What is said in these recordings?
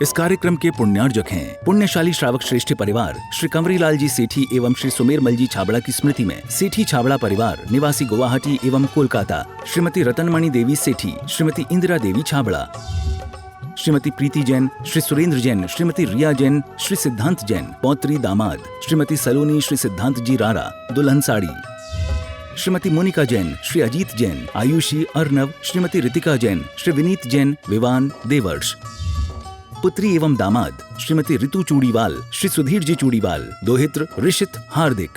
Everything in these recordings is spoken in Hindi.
इस कार्यक्रम के पुण्यार्जक हैं पुण्यशाली श्रावक श्रेष्ठी परिवार श्री कंवरीलाल जी सेठी एवं श्री सुमेरमल जी छाबड़ा की स्मृति में सेठी छाबड़ा परिवार निवासी गुवाहाटी एवं कोलकाता, श्रीमती रतनमणि देवी सेठी, श्रीमती इंदिरा देवी छाबड़ा, श्रीमती प्रीति जैन, श्री सुरेंद्र जैन, श्रीमती रिया जैन, श्री सिद्धांत जैन, पौत्री दामाद, श्रीमती सलोनी, श्री सिद्धांत जी रारा, दुल्हन साड़ी, श्रीमती मोनिका जैन, श्री अजीत जैन, आयुषी अर्नव, श्रीमती रितिका जैन, श्री विनीत जैन, विवान देवर्ष, पुत्री एवं दामाद श्रीमती ऋतु चूड़ीवाल, श्री सुधीर जी चूड़ीवाल, दोहित्र ऋषित हार्दिक।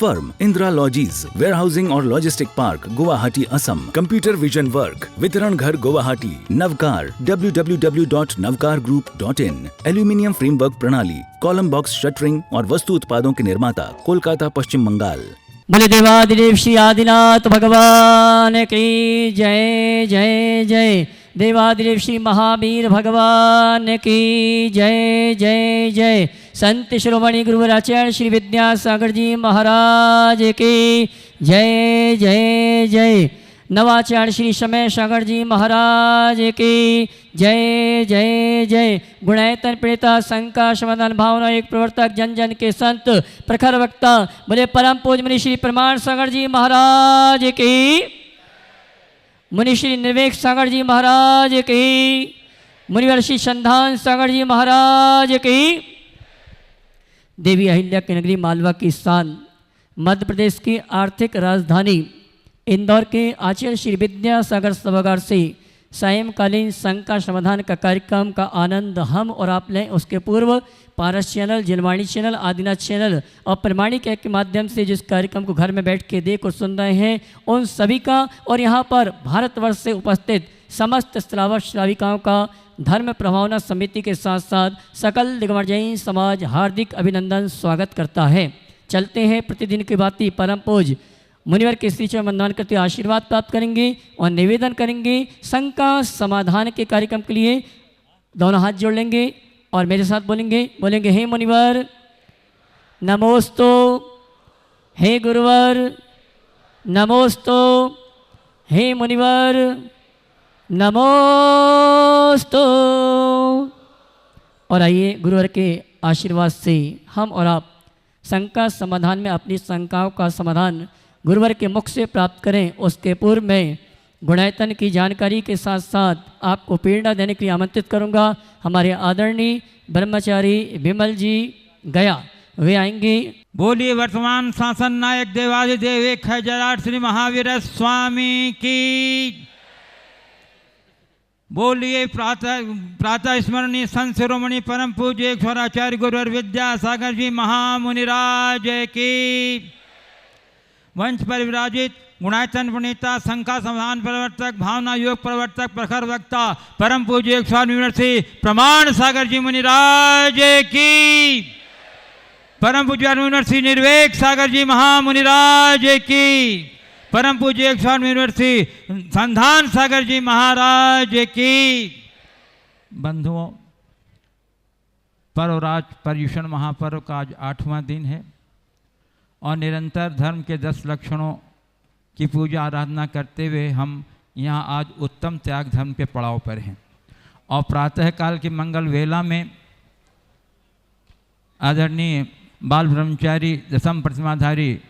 फर्म इंदिरा लॉजीज, वेयरहाउसिंग और logistic park, Guwahati Assam. Computer vision work, वितरण घर Guwahati. Navkar www.navkargroup.in। Aluminium framework प्रणाली, कॉलम बॉक्स शटरिंग और वस्तु उत्पादों के निर्माता, कोलकाता पश्चिम बंगाल। बोले देवादिदेव श्री आदिनाथ भगवान की जय जय जय। देवादिदेव श्री महावीर भगवान की जय जय जय। संत शिरोमणि गुरुवराचार्य श्री विद्यासागर जी महाराज की जय जय जय। नवाचार्य श्री समय सागर जी महाराज की जय जय जय। गुणायतन प्रेता शंका समाधान भावना एक प्रवर्तक, जन जन के संत, प्रखर वक्ता, बोले परम पूज्य मुनि श्री प्रमाण सागर जी महाराज की, मुनि श्री निर्वेक सागर जी महाराज की, मुनिवर श्री संधान सागर जी महाराज की। देवी अहिल्या की नगरी मालवा की स्थान, मध्य प्रदेश की आर्थिक राजधानी इंदौर के आचार्य श्री विद्यासागर सभागार से सायंकालीन शंका समाधान का कार्यक्रम का आनंद हम और आप लें। उसके पूर्व Paras channel, Janvani channel, Adinath channel और प्रमाणिक ऐप के माध्यम से जिस कार्यक्रम को घर में बैठ के देख और सुन रहे हैं, उन सभी का और यहाँ पर भारतवर्ष से उपस्थित समस्त श्रावक श्राविकाओं का धर्म प्रभावना समिति के साथ साथ सकल दिगंबर जैन समाज हार्दिक अभिनंदन स्वागत करता है। चलते हैं प्रतिदिन की बाती परम पूज्य मुनिवर के श्री चरण वंदन करते आशीर्वाद प्राप्त करेंगे और निवेदन करेंगे। शंका समाधान के कार्यक्रम के लिए दोनों हाथ जोड़ लेंगे और मेरे साथ बोलेंगे हे मुनिवर नमोस्तु, हे गुरुवर नमोस्तु, हे मुनिवर नमोस्तु। और आइए गुरुवर के आशीर्वाद से हम और आप शंका समाधान में अपनी शंकाओं का समाधान गुरुवर के मुख से प्राप्त करें। उसके पूर्व में गुणायतन की जानकारी के साथ साथ आपको प्रेरणा देने के लिए आमंत्रित करूंगा। हमारे आदरणीय ब्रह्मचारी विमल जी गया, वे आएंगे। बोलिए वर्तमान शासन नायक देवादिदेव एक है जराट श्री महावीर स्वामी की। बोलिए प्रातः स्मरणीय संत शिरोमणि परम पूज्य ईश्वराचार्य गुरुवर विद्यासागर जी महामुनिराज की। वंश पर विराजित गुणायतन प्रणेता, शंका समाधान प्रवर्तक, भावना योग प्रवर्तक, प्रखर वक्ता, परम पूज्य स्वामी यूनिवर्सिटी प्रमाण सागर जी मुनिराज की। परम पूज्य यूनिवर्सिटी निर्वेक सागर जी महामुनिराज की। परम पूज्य स्वामी यूनिवर्सिटी संधान सागर जी महाराज की। बंधुओं, पर्वराज पर्युषण महापर्व का आज 8वां दिन है और निरंतर धर्म के 10 लक्षणों की पूजा आराधना करते हुए हम यहाँ आज उत्तम त्याग धर्म के पड़ाव पर हैं। और प्रातःकाल की मंगल वेला में आदरणीय बाल ब्रह्मचारी दशम प्रतिमाधारी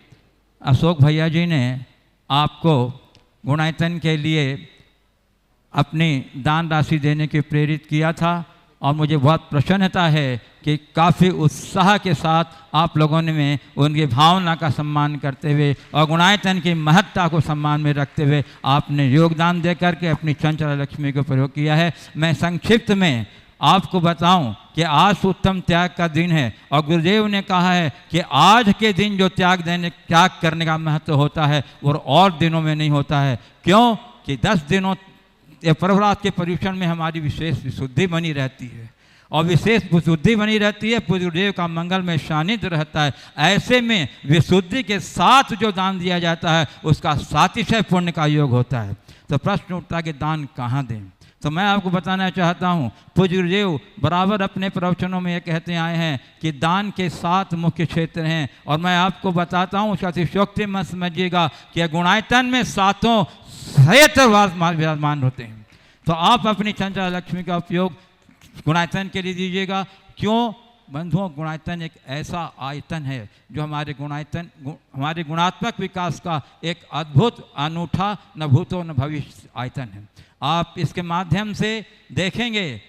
अशोक भैया जी ने आपको गुणायतन के लिए अपनी दान राशि देने के प्रेरित किया था और मुझे बहुत प्रसन्नता है कि काफ़ी उत्साह के साथ आप लोगों ने में उनकी भावना का सम्मान करते हुए और गुणायतन की महत्ता को सम्मान में रखते हुए आपने योगदान दे करके अपनी चंचला लक्ष्मी को प्रयोग किया है। मैं संक्षिप्त में आपको बताऊं कि आज उत्तम त्याग का दिन है और गुरुदेव ने कहा है कि आज के दिन जो त्याग करने का महत्व होता है वो और दिनों में नहीं होता है। क्यों कि 10 दिनों पर्वरात के पर्युषण में हमारी विशेष विशुद्धि बनी रहती है और विशेष विशुद्धि बनी रहती है, गुरुदेव का मंगल में सानिध्य रहता है। ऐसे में विशुद्धि के साथ जो दान दिया जाता है उसका सातिशय पुण्य का योग होता है। तो प्रश्न उठता है कि दान कहाँ दें। तो मैं आपको बताना चाहता हूँ, पूज्य गुरुदेव बराबर अपने प्रवचनों में ये कहते आए हैं कि दान के 7 मुख्य क्षेत्र हैं और मैं आपको बताता हूँ, उसका अतिशयोक्ति मत समझिएगा कि गुणायतन में 7 विराजमान होते हैं। तो आप अपनी चंचला लक्ष्मी का उपयोग गुणायतन के लिए दीजिएगा। क्यों बंधुओं, गुणायतन एक ऐसा आयतन है जो हमारे गुणात्मक विकास का एक अद्भुत, अनूठा, न भूतो न भविष्य आयतन है। आप इसके माध्यम से देखेंगे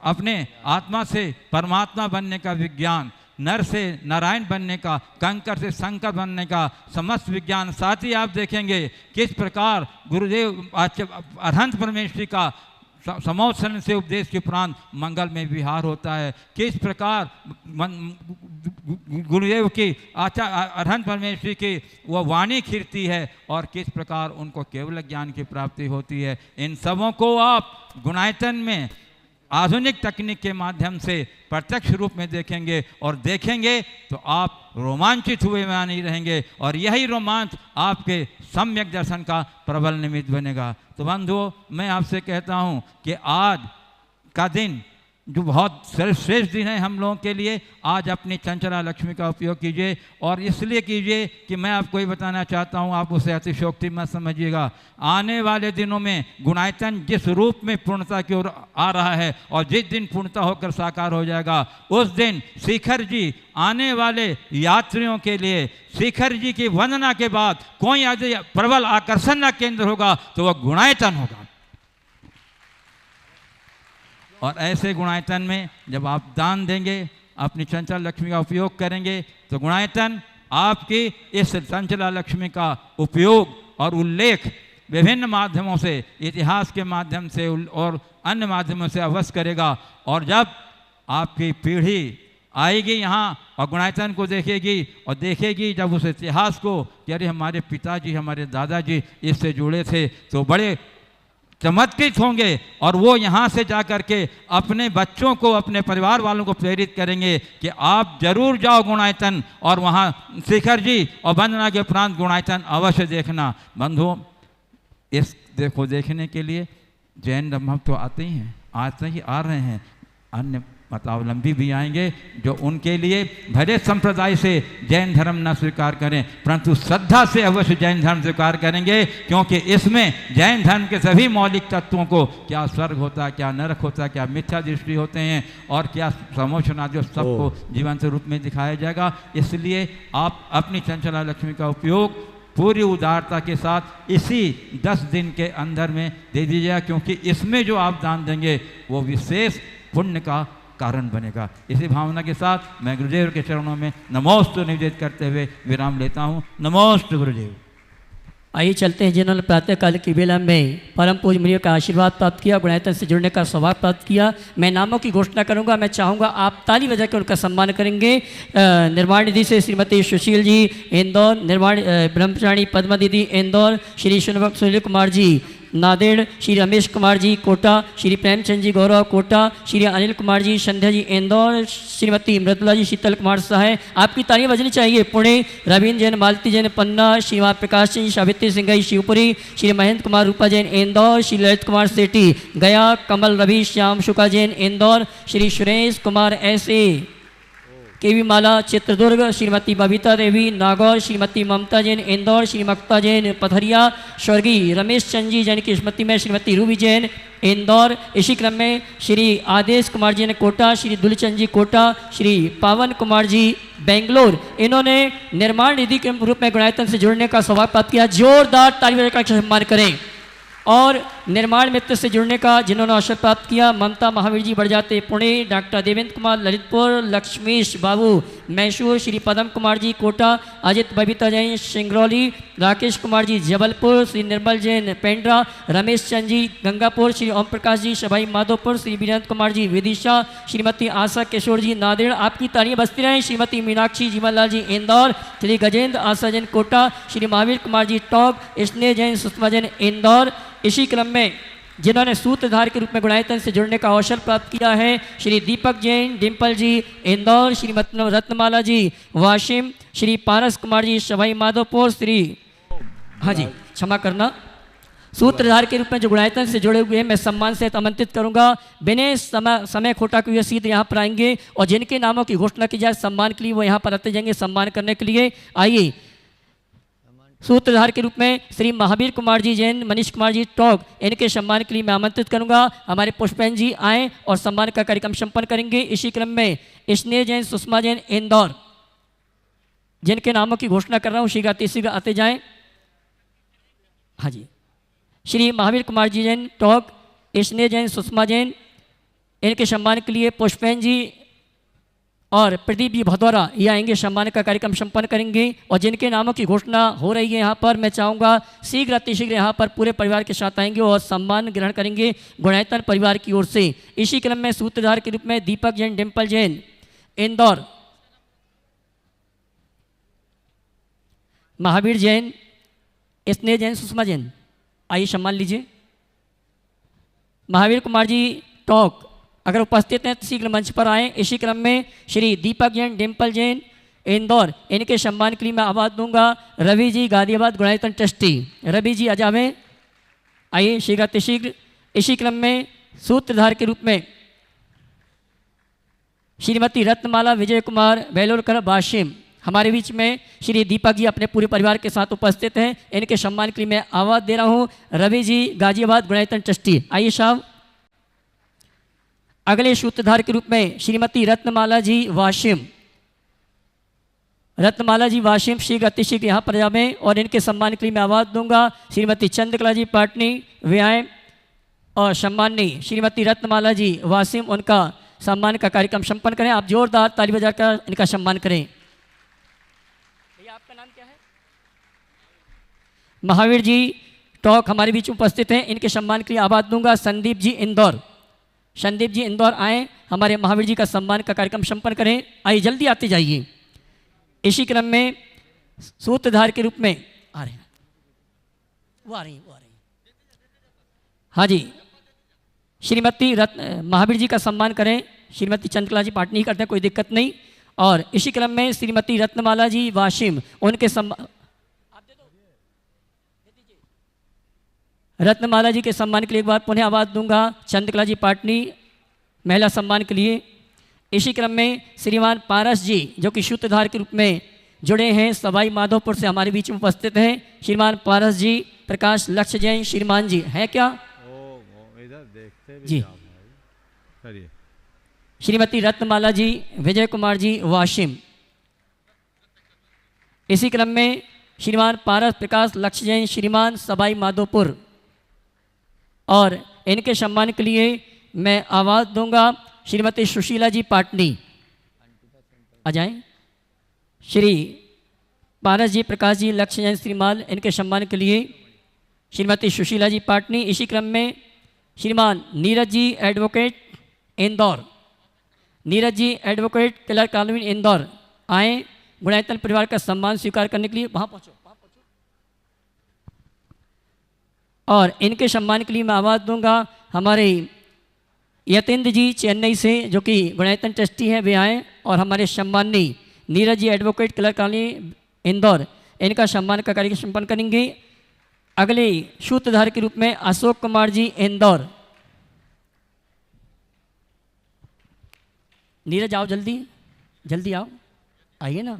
अपने आत्मा से परमात्मा बनने का विज्ञान, नर से नारायण बनने का, कंकर से शंकर बनने का समस्त विज्ञान। साथ ही आप देखेंगे किस प्रकार गुरुदेव अरहंत परमेश्वरी का समोत्सर्ग से उपदेश के उपरांत मंगल में विहार होता है, किस प्रकार गुरुदेव की अरहंत परमेश्वरी की वह वाणी खिरती है और किस प्रकार उनको केवल ज्ञान की प्राप्ति होती है। इन सबों को आप गुणायतन में आधुनिक तकनीक के माध्यम से प्रत्यक्ष रूप में देखेंगे और देखेंगे तो आप रोमांचित हुए में नहीं रहेंगे और यही रोमांच आपके सम्यक दर्शन का प्रबल निमित्त बनेगा। तो बंधुओं, मैं आपसे कहता हूँ कि आज का दिन जो बहुत सर्वश्रेष्ठ दिन है हम लोगों के लिए, आज अपनी चंचला लक्ष्मी का उपयोग कीजिए। और इसलिए कीजिए कि मैं आपको ये बताना चाहता हूँ, आप उसे अतिशयोक्ति मत समझिएगा। आने वाले दिनों में गुणायतन जिस रूप में पूर्णता की ओर आ रहा है और जिस दिन पूर्णता होकर साकार हो जाएगा, उस दिन शिखर जी आने वाले यात्रियों के लिए शिखर जी की वंदना के बाद कोई प्रबल आकर्षण का केंद्र होगा तो वह गुणायतन होगा। और ऐसे गुणायतन में जब आप दान देंगे, अपनी चंचल लक्ष्मी का उपयोग करेंगे, तो गुणायतन आपकी इस चंचला लक्ष्मी का उपयोग और उल्लेख विभिन्न माध्यमों से, इतिहास के माध्यम से और अन्य माध्यमों से अवश्य करेगा। और जब आपकी पीढ़ी आएगी यहाँ और गुणायतन को देखेगी और देखेगी जब उस इतिहास को कि अरे हमारे पिताजी, हमारे दादाजी इससे जुड़े थे, तो बड़े चमत्कृत होंगे और वो यहाँ से जा कर के अपने बच्चों को, अपने परिवार वालों को प्रेरित करेंगे कि आप जरूर जाओ गुणायतन और वहाँ शिखर जी और वंदना के उपरांत गुणायतन अवश्य देखना। बंधुओं, इस देखो देखने के लिए जैन धर्म तो आते ही हैं, आते ही आ रहे हैं, अन्य मतावलंबी भी आएंगे जो उनके लिए भले संप्रदाय से जैन धर्म न स्वीकार करें परंतु श्रद्धा से अवश्य जैन धर्म स्वीकार करेंगे, क्योंकि इसमें जैन धर्म के सभी मौलिक तत्वों को, क्या स्वर्ग होता है, क्या नरक होता है, क्या मिथ्या दृष्टि होते हैं और क्या समोचना, जो सबको जीवंत रूप में दिखाया जाएगा। इसलिए आप अपनी चंचला लक्ष्मी का उपयोग पूरी उदारता के साथ इसी 10 दिन के अंदर में दे दीजिएगा, क्योंकि इसमें जो आप दान देंगे वो विशेष पुण्य का कारण बनेगा। इसी भावना के साथ मैं गुरुदेव के चरणों में नमोस्तु निवेदित करते हुए विराम लेता हूँ। नमोस्तु गुरुदेव। आइए चलते हैं जिन्होंने प्रातःकाल की बेला में परम पूज्य मुनियों का आशीर्वाद प्राप्त किया, गुणायतन से जुड़ने का सौभाग्य प्राप्त किया। मैं नामों की घोषणा करूंगा, मैं चाहूँगा आप ताली बजा कर उनका सम्मान करेंगे। निर्माण निधि से श्रीमती सुशील जी इंदौर, निर्माण ब्रह्मचारी पद्मा दीदी इंदौर, श्री सुनील कुमार जी नादेड़, श्री रमेश कुमार जी कोटा, श्री प्रेमचंद जी गौरव कोटा, श्री अनिल कुमार जी संध्या जी इंदौर, श्रीमती मृदुला जी शीतल कुमार सहाय। आपकी तालियां बजनी चाहिए। पुणे रवीन्द्र जैन, मालती जैन पन्ना, श्री प्रकाश सिंह, सावित्री सिंह शिवपुरी, श्री महेंद्र कुमार रूपा जैन इंदौर, श्री ललित कुमार सेठी गया, कमल रवि श्याम शुक्ला जैन इंदौर, श्री सुरेश कुमार ऐसे केवी माला चित्रदुर्ग, श्रीमती बबीता देवी नागौर, श्रीमती ममता जैन इंदौर, श्री मक्ता जैन पथरिया, स्वर्गीय रमेश चंद जी जैन की स्मृति में श्रीमती रूबी जैन इंदौर। इसी क्रम में श्री आदेश कुमार जैन कोटा, श्री दुलचंद जी कोटा, श्री पावन कुमार जी बेंगलोर। इन्होंने निर्माण निधि के रूप में गुणायतन से जुड़ने का सौभाग्य प्राप्त किया। जोरदार ताली का सम्मान करें। और निर्माण मित्र से जुड़ने का जिन्होंने अवसर प्राप्त किया, ममता महावीर जी बढ़ पुणे, डॉक्टर देवेंद्र कुमार ललितपुर, लक्ष्मीश बाबू मैसूर, श्री पदम कुमार जी कोटा, अजित बबीता जैन सिंगरौली, राकेश कुमार जी जबलपुर, श्री निर्मल जैन पेंड्रा, रमेश चंद जी गंगापुर, श्री ओम प्रकाश जी सभाई माधोपुर, श्री वीरेंद्र कुमार जी विदिशा, श्रीमती आशा किशोर जी नादेड़। आपकी तालियां बजती रहें। श्रीमती मीनाक्षी जीवनलाल जी इंदौर, श्री गजेंद्र आशा जैन कोटा, श्री महावीर कुमार जी टॉप, स्नेह जैन सुषमा जैन इंदौर। इसी क्रम में जिन्होंने सूत्रधार के रूप में गुणायतन से जुड़ने का अवसर प्राप्त किया है, श्री दीपक जैन डिम्पल जी इंदौर, श्री रत्नमाला जी वाशिम, श्री पारस कुमार जी सवाई माधोपुर, श्री हाँ जी क्षमा करना, सूत्रधार के रूप में जो गुणायतन से जुड़े हुए हैं मैं सम्मान से आमंत्रित करूंगा। बिना समय खोटा के हुए सीधे यहाँ पर आएंगे और जिनके नामों की घोषणा की जाए सम्मान के लिए वो यहाँ पर आते जाएंगे सम्मान करने के लिए। आइए सूत्रधार के रूप में श्री महावीर कुमार जी जैन, मनीष कुमार जी टोक, इनके सम्मान के लिए मैं आमंत्रित करूंगा। हमारे पुष्पेन जी आए और सम्मान का कार्यक्रम संपन्न करेंगे। इसी क्रम में स्नेह जैन, सुषमा जैन, इंदौर, जिनके नामों की घोषणा कर रहा हूँ, शीघ्र आते जाएं। हाँ जी, श्री महावीर कुमार जी जैन टोक, स्नेह जैन, सुषमा जैन, इनके सम्मान के लिए पुष्पेन जी और प्रदीप जी भदौरा ये आएंगे, सम्मान का कार्यक्रम संपन्न करेंगे। और जिनके नामों की घोषणा हो रही है यहाँ पर, मैं चाहूँगा अतिशीघ्र यहाँ पर पूरे परिवार के साथ आएंगे और सम्मान ग्रहण करेंगे गुणायतन परिवार की ओर से। इसी क्रम में सूत्रधार के रूप में दीपक जैन, डिम्पल जैन, इंदौर, महावीर जैन, स्नेह जैन, सुषमा जैन, आइए सम्मान लीजिए। महावीर कुमार जी टोक अगर उपस्थित हैं तो शीघ्र मंच पर आएँ। इसी क्रम में श्री दीपक जैन, डिम्पल जैन, इंदौर, इनके सम्मान के लिए मैं आवाज़ दूंगा। रवि जी, गाजियाबाद गुणायतन ट्रस्टी, रवि जी आ जावें, आइए शीघ्र। इसी क्रम में सूत्रधार के रूप में श्रीमती रत्नमाला विजय कुमार बेलोरकर वाशिम, हमारे बीच में श्री दीपक जी अपने पूरे परिवार के साथ उपस्थित हैं। इनके सम्मान के लिए मैं आवाज़ दे रहा हूँ। रवि जी, गाजियाबाद गुणायतन ट्रस्टी, आइए साहब। अगले सूत्रधार के रूप में श्रीमती रत्नमाला जी वाशिम, रत्नमाला जी वाशिम अतिशीघ्र यहाँ पर जावें और इनके सम्मान के लिए मैं आवाज़ दूंगा। श्रीमती चंद्रकला जी पाटनी व्यायाम और सम्माननीय श्रीमती रत्नमाला जी वाशिम, उनका सम्मान का कार्यक्रम संपन्न करें। आप जोरदार ताली बजा कर इनका सम्मान करें। भैया आपका नाम क्या है? महावीर जी टोक हमारे बीच उपस्थित हैं, इनके सम्मान के लिए आवाज़ दूंगा। संदीप जी इंदौर, संदीप जी इंदौर आए, हमारे महावीर जी का सम्मान का कार्यक्रम संपन्न करें। आइए जल्दी आते जाइए। इसी क्रम में सूत्रधार के रूप में आ रहे हैं, वो आ रही हैं। हाँ जी, श्रीमती महावीर जी का सम्मान करें। श्रीमती चंद्रकला जी पाटनी करते हैं, कोई दिक्कत नहीं। और इसी क्रम में श्रीमती रत्नमाला जी वाशिम, उनके सम्मान, रत्नमाला जी के सम्मान के लिए एक बार पुनः आवाज़ दूंगा। चंद्रकला जी पाटनी महिला सम्मान के लिए। इसी क्रम में श्रीमान पारस जी, जो कि सूत्रधार के रूप में जुड़े हैं, सवाई माधोपुर से हमारे बीच में उपस्थित हैं। श्रीमान पारस जी, प्रकाश लक्ष्य जैन, श्रीमान जी है क्या? इधर देखते भी जी। करिए। श्रीमती रत्नमाला जी, विजय कुमार जी वाशिम। इसी क्रम में श्रीमान पारस प्रकाश लक्ष्य जैन, श्रीमान सवाई माधोपुर, और इनके सम्मान के लिए मैं आवाज़ दूंगा श्रीमती सुशीला जी पाटनी, आ जाएं। श्री पारस जी, प्रकाश जी, लक्ष्य जैन, श्रीमान, इनके सम्मान के लिए श्रीमती सुशीला जी पाटनी। इसी क्रम में श्रीमान Neeraj ji advocate Indore, Neeraj ji advocate clerk colony Indore आए गुणायतन परिवार का सम्मान स्वीकार करने के लिए। वहाँ पहुँचो। और इनके सम्मान के लिए मैं आवाज़ दूंगा हमारे यतेंद्र जी चेन्नई से, जो कि गुणायतन ट्रस्टी हैं, वे आए और हमारे सम्माननीय Neeraj ji advocate clerk colony Indore, इनका सम्मान का कार्यक्रम संपन्न करेंगे। अगले सूत्रधार के रूप में अशोक कुमार जी इंदौर, नीरज आओ, जल्दी आओ, आइए ना।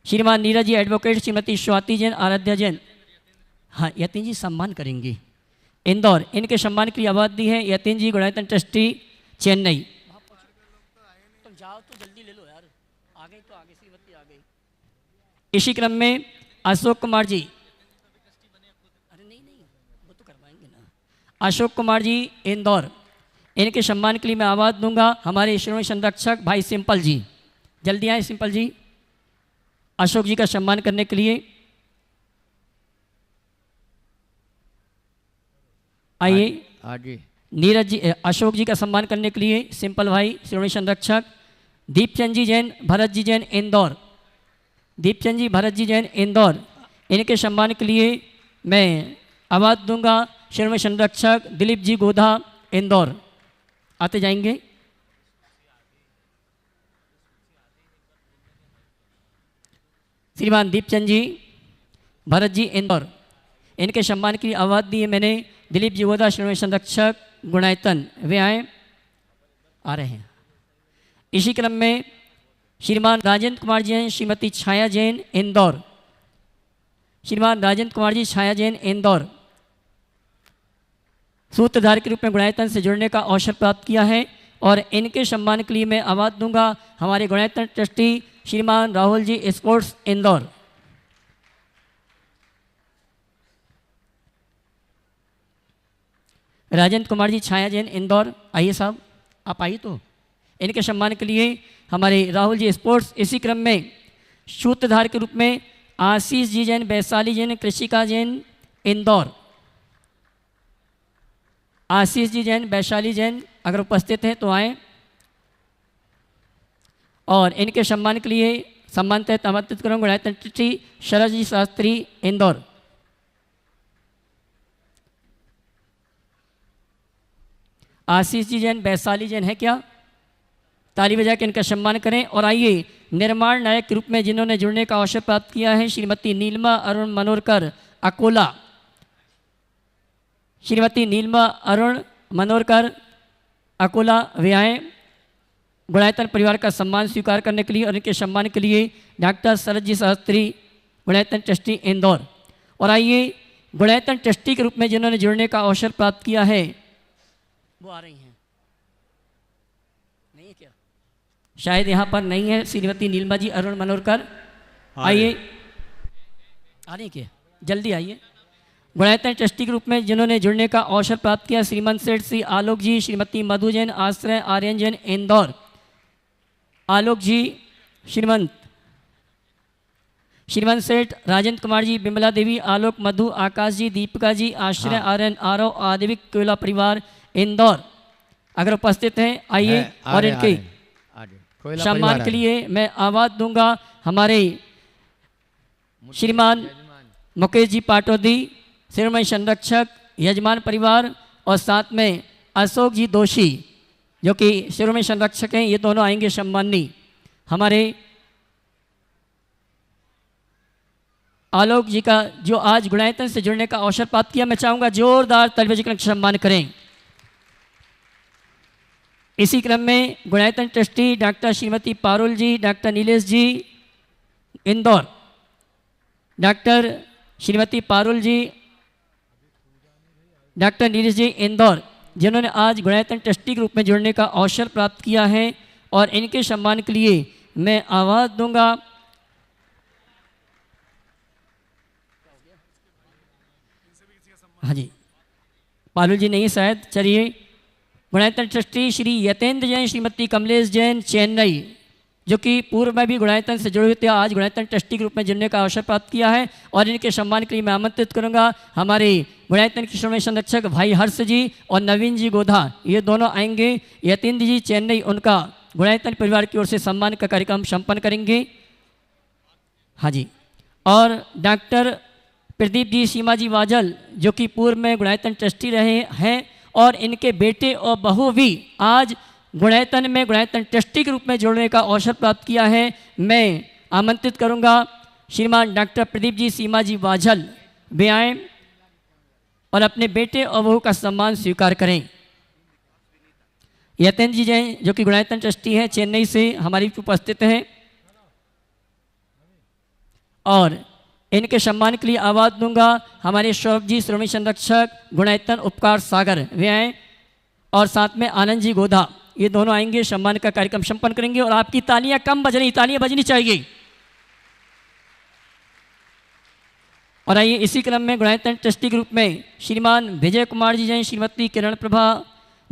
श्रीमान नीरज जी एडवोकेट, श्रीमती स्वाति जैन, आराध्या जैन, हाँ यतीन जी सम्मान करेंगे इंदौर, इनके सम्मान के लिए आवाज़ दी है यतीन जी, गुणायतन ट्रस्टी चेन्नई। तुम जाओ तो जल्दी ले लो यार, आ गई तो आगे, श्रीमती आ गई। इसी क्रम में अशोक कुमार जी, अरे नहीं वो तो करवाएंगे ना, अशोक कुमार जी इंदौर, इनके सम्मान के लिए मैं आवाज़ दूंगा हमारे श्रोमणी संरक्षक भाई सिंपल जी। जल्दी आए सिंपल जी, अशोक जी का सम्मान करने के लिए आइए। आगे नीरज जी, अशोक जी का सम्मान करने के लिए सिंपल भाई श्रोमणी संरक्षक दीपचंद जी जैन, भरत जी जैन इंदौर, दीपचंद जी, भरत जी जैन इंदौर, इनके सम्मान के लिए मैं आवाज़ दूंगा श्रोमणी संरक्षक दिलीप जी गोधा इंदौर, आते जाएंगे। श्रीमान दीपचंद जी, भरत जी इंदौर, इनके सम्मान की आवाज़ दी है मैंने। दिलीप जी गोदा, श्रोमणी संरक्षक गुणायतन, वे आए, आ रहे हैं। इसी क्रम में श्रीमान राजेंद्र कुमार जैन, श्रीमती छाया जैन इंदौर, श्रीमान राजेंद्र कुमार जी छाया जैन इंदौर सूत्रधार के रूप में गुणायतन से जुड़ने का अवसर प्राप्त किया है और इनके सम्मान के लिए मैं आवाज दूंगा हमारे गुणायतन ट्रस्टी श्रीमान राहुल जी स्पोर्ट्स इंदौर। राजेंद्र कुमार जी छाया जैन इंदौर, आइए साहब आप आइए। तो इनके सम्मान के लिए हमारे राहुल जी स्पोर्ट्स, इसी क्रम में सूत्रधार के रूप में आशीष जी जैन, वैशाली जैन, कृषिका जैन इंदौर। आशीष जी जैन, वैशाली जैन अगर उपस्थित हैं तो आएँ और इनके सम्मान के लिए सम्मान तहत आमंत्रित करूँगा गुणायतन ट्रस्टी शरद जी शास्त्री इंदौर। आशीष जी जैन, वैशाली जैन है क्या? ताली बजा के इनका सम्मान करें। और आइए निर्माण नायक के रूप में जिन्होंने जुड़ने का अवसर प्राप्त किया है श्रीमती नीलमा अरुण मनोरकर अकोला। श्रीमती नीलमा अरुण मनोरकर अकोला वे आए गुणायतन परिवार का सम्मान स्वीकार करने के लिए और इनके सम्मान के लिए डॉक्टर शरद जी शास्त्री गुणायतन ट्रस्टी इंदौर। और आइए गुणायतन ट्रस्टी के रूप में जिन्होंने जुड़ने का अवसर प्राप्त किया है वो आ रही हैं, नहीं है क्या? शायद यहाँ पर नहीं है श्रीमती नीलमा जी अरुण मनोरकर, आइए आ रही क्या? जल्दी आइए। गुणायतन ट्रस्टी के रूप में जिन्होंने जुड़ने का अवसर प्राप्त किया श्रीमंत सेठ श्री आलोक जी, श्रीमती मधु जैन, आश्रय आर्यन जैन इंदौर। आलोक जी श्रीमंत सेठ, राजेंद्र कुमार जी, बिमला देवी, आलोक, मधु, आकाश जी, दीपिका जी, आश्रय आर्यन आरव आदिविक कोयला परिवार इंदौर अगर उपस्थित हैं आइए। और इनके सम्मान के लिए मैं आवाज दूंगा हमारे श्रीमान मुकेश जी पाटोदी, शिरोमणि संरक्षक यजमान परिवार, और साथ में अशोक जी दोषी जो कि शिरोमणि संरक्षक हैं, ये दोनों आएंगे सम्मानी। हमारे आलोक जी का जो आज गुणायतन से जुड़ने का अवसर प्राप्त किया, मैं चाहूँगा जोरदार ताली बजाकर सम्मान करें। इसी क्रम में गुणायतन ट्रस्टी डॉक्टर श्रीमती पारुल जी, डॉक्टर नीलेश जी इंदौर, डॉक्टर श्रीमती पारुल जी, डॉक्टर नीलेश जी इंदौर, जिन्होंने आज गुणायतन ट्रस्टी के रूप में जुड़ने का अवसर प्राप्त किया है और इनके सम्मान के लिए मैं आवाज दूंगा हाँ जी पारुल जी नहीं शायद, चलिए गुणायतन ट्रस्टी श्री यतेंद्र जैन, श्रीमती कमलेश जैन चेन्नई, जो कि पूर्व में भी गुणायतन से जुड़े हुए थे, आज गुणायतन ट्रस्टी के रूप में जुड़ने का अवसर प्राप्त किया है और इनके सम्मान के लिए मैं आमंत्रित करूंगा हमारे गुणायतन के शिरोमणि संरक्षक भाई हर्ष जी और नवीन जी गोधा, ये दोनों आएंगे। यतेंद्र जी चेन्नई, उनका गुणायतन परिवार की ओर से सम्मान का कार्यक्रम संपन्न करेंगे। हाँ जी, और डॉक्टर प्रदीप जी सीमा जी वाजल, जो कि पूर्व में गुणायतन ट्रस्टी रहे हैं और इनके बेटे और बहू भी आज गुणायतन में गुणायतन ट्रस्टी के रूप में जोड़ने का अवसर प्राप्त किया है। मैं आमंत्रित करूंगा श्रीमान डॉक्टर प्रदीप जी सीमा जी वाझल वे आएँ और अपने बेटे और बहू का सम्मान स्वीकार करें। यतेंद्र जी जैन, जो कि गुणायतन ट्रस्टी हैं चेन्नई से, हमारी उपस्थित हैं और इनके सम्मान के लिए आवाज दूंगा हमारे सौरभ जी, शिरोमणि संरक्षक गुणायतन उपकार सागर वे आए और साथ में आनंद जी गोधा, ये दोनों आएंगे, सम्मान का कार्यक्रम संपन्न करेंगे। और आपकी तालियां कम बज रही, तालियां बजनी चाहिए। और आइए इसी क्रम में गुणायतन ट्रस्टी के रूप में श्रीमान विजय कुमार जी जैन, श्रीमती किरण प्रभा,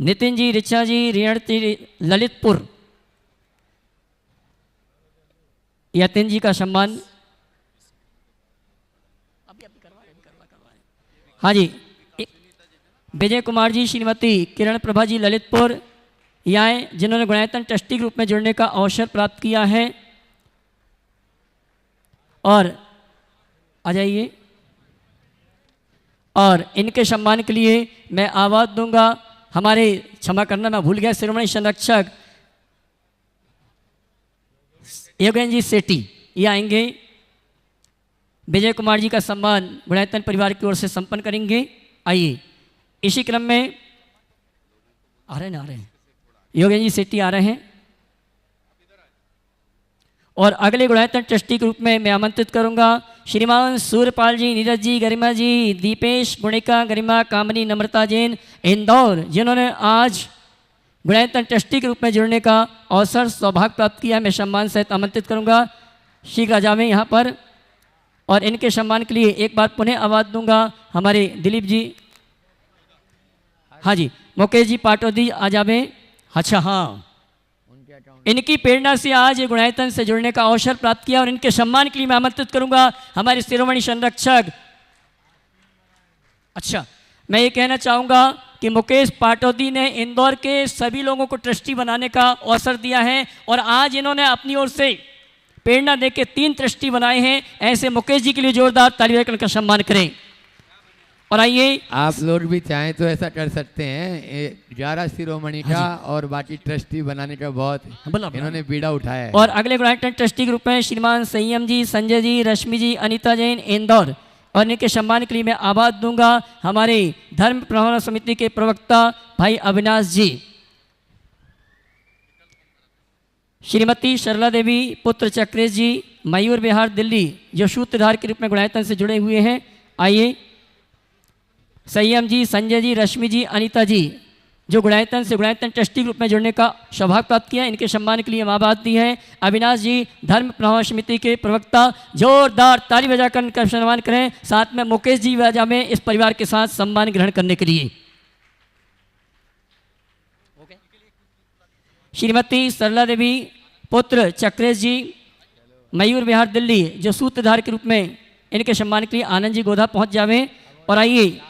नितिन जी, ऋचा जी, रेणती ललितपुर, यतिन जी का सम्मान। हाँ जी, विजय कुमार जी, श्रीमती किरण प्रभा जी ललितपुर, ये आए जिन्होंने गुणायतन ट्रस्टी के रूप में जुड़ने का अवसर प्राप्त किया है। और आ जाइए, और इनके सम्मान के लिए मैं आवाज दूंगा हमारे, क्षमा करना मैं भूल गया, शिरोमणि संरक्षक योगेंद्र जी सेठी, ये आएंगे। विजय कुमार जी का सम्मान गुणायतन परिवार की ओर से संपन्न करेंगे। आइए इसी क्रम में आ रहे हैं योगेंद्र जी सेठी आ रहे हैं और अगले गुणायतन ट्रस्टी के रूप में मैं आमंत्रित करूंगा श्रीमान सूर्यपाल जी, नीरज जी, गरिमा जी, दीपेश, गुणिका, गरिमा, कामनी, नम्रता जैन, इंदौर, जिन्होंने आज गुणायतन ट्रस्टी के रूप में जुड़ने का अवसर सौभाग्य प्राप्त किया, मैं सम्मान सहित आमंत्रित करूंगा शीघ्र आ जावें यहाँ पर। और इनके सम्मान के लिए एक बार पुनः आवाज़ दूंगा हमारे दिलीप जी, हाँ जी, मुकेश जी पाटोदी आ जावें। अच्छा हाँ, इनकी प्रेरणा से आज गुणायतन से जुड़ने का अवसर प्राप्त किया और इनके सम्मान के लिए मैं आमंत्रित करूंगा हमारे शिरोमणि संरक्षक। अच्छा, मैं ये कहना चाहूँगा कि मुकेश पाटोदी ने इंदौर के सभी लोगों को ट्रस्टी बनाने का अवसर दिया है और आज इन्होंने अपनी ओर से प्रेरणा देके 3 ट्रस्टी बनाए हैं। ऐसे मुकेश जी के लिए जोरदार ताली बजाकर उनका सम्मान करें। और आइए, आप लोग भी चाहें तो ऐसा कर सकते हैं, 11 शिरोमणि का और बाकी ट्रस्टी बनाने का बहुत इन्होंने बीड़ा उठाया है। और अगले गुणायतन ट्रस्टी के रूप में श्रीमान संयम जी, संजय जी, रश्मि जी, अनीता जैन, इंदौर, और इनके सम्मान के लिए मैं आवाज़ दूंगा हमारे धर्म प्रबंधन समिति के प्रवक्ता भाई अविनाश जी। श्रीमती सरला देवी पुत्र चक्रेश जी, मयूर विहार दिल्ली, जो सूत्रधार के रूप में गुणायतन से जुड़े हुए हैं। आइए, संयम जी, संजय जी, रश्मि जी, अनीता जी, जो गुणायतन से गुणायतन ट्रस्टी के रूप में जुड़ने का सौभाग्य प्राप्त किया, इनके सम्मान के लिए हम आवाज़ दी है। अविनाश जी, धर्म प्रबंधन समिति के प्रवक्ता, जोरदार ताली बजाकर इनका सम्मान करें। साथ में मुकेश जी वजह में इस परिवार के साथ सम्मान ग्रहण करने के लिए। श्रीमती सरला देवी पुत्र चक्रेश जी, मयूर विहार दिल्ली, जो सूत्रधार के रूप में, इनके सम्मान के लिए आनंद जी गोधा पहुंच जावें। और आइए,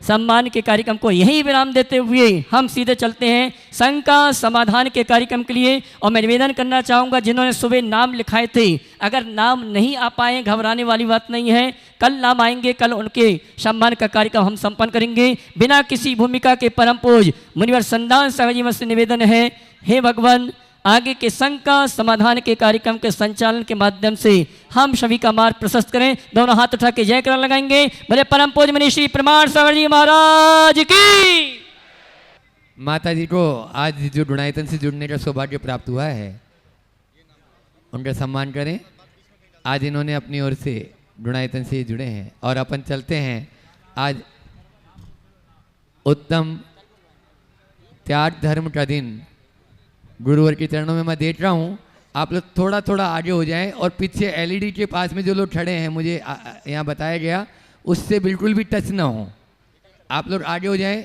सम्मान के कार्यक्रम को यहीं विराम देते हुए हम सीधे चलते हैं संघ का समाधान के कार्यक्रम के लिए। और मैं निवेदन करना चाहूँगा, जिन्होंने सुबह नाम लिखाए थे, अगर नाम नहीं आ पाए घबराने वाली बात नहीं है, कल नाम आएंगे, कल उनके सम्मान का कार्यक्रम हम संपन्न करेंगे बिना किसी भूमिका के। परम पूज्य मुनिवर संदान सागर जी से निवेदन है, हे भगवान, आगे के संघ का समाधान के कार्यक्रम के संचालन के माध्यम से हम सभी का मार्ग प्रशस्त करें। दोनों हाथ उठा के जयकार लगाएंगे। बोले परम पूज्य मुनि श्री प्रमाण सागर जी महाराज की। माता जी को आज जो गुणायतन से जुड़ने का सौभाग्य प्राप्त हुआ है, उनका सम्मान करें। आज इन्होंने अपनी ओर से गुणायतन से जुड़े हैं और अपन चलते हैं आज उत्तम त्याग धर्म का दिन। गुरुवर के चरणों में मैं देख रहा हूँ, आप लोग थोड़ा थोड़ा आगे हो जाएं और पीछे एलईडी के पास में जो लोग खड़े हैं, मुझे यहाँ बताया गया, उससे बिल्कुल भी टच ना हो। आप लोग आगे हो जाएं।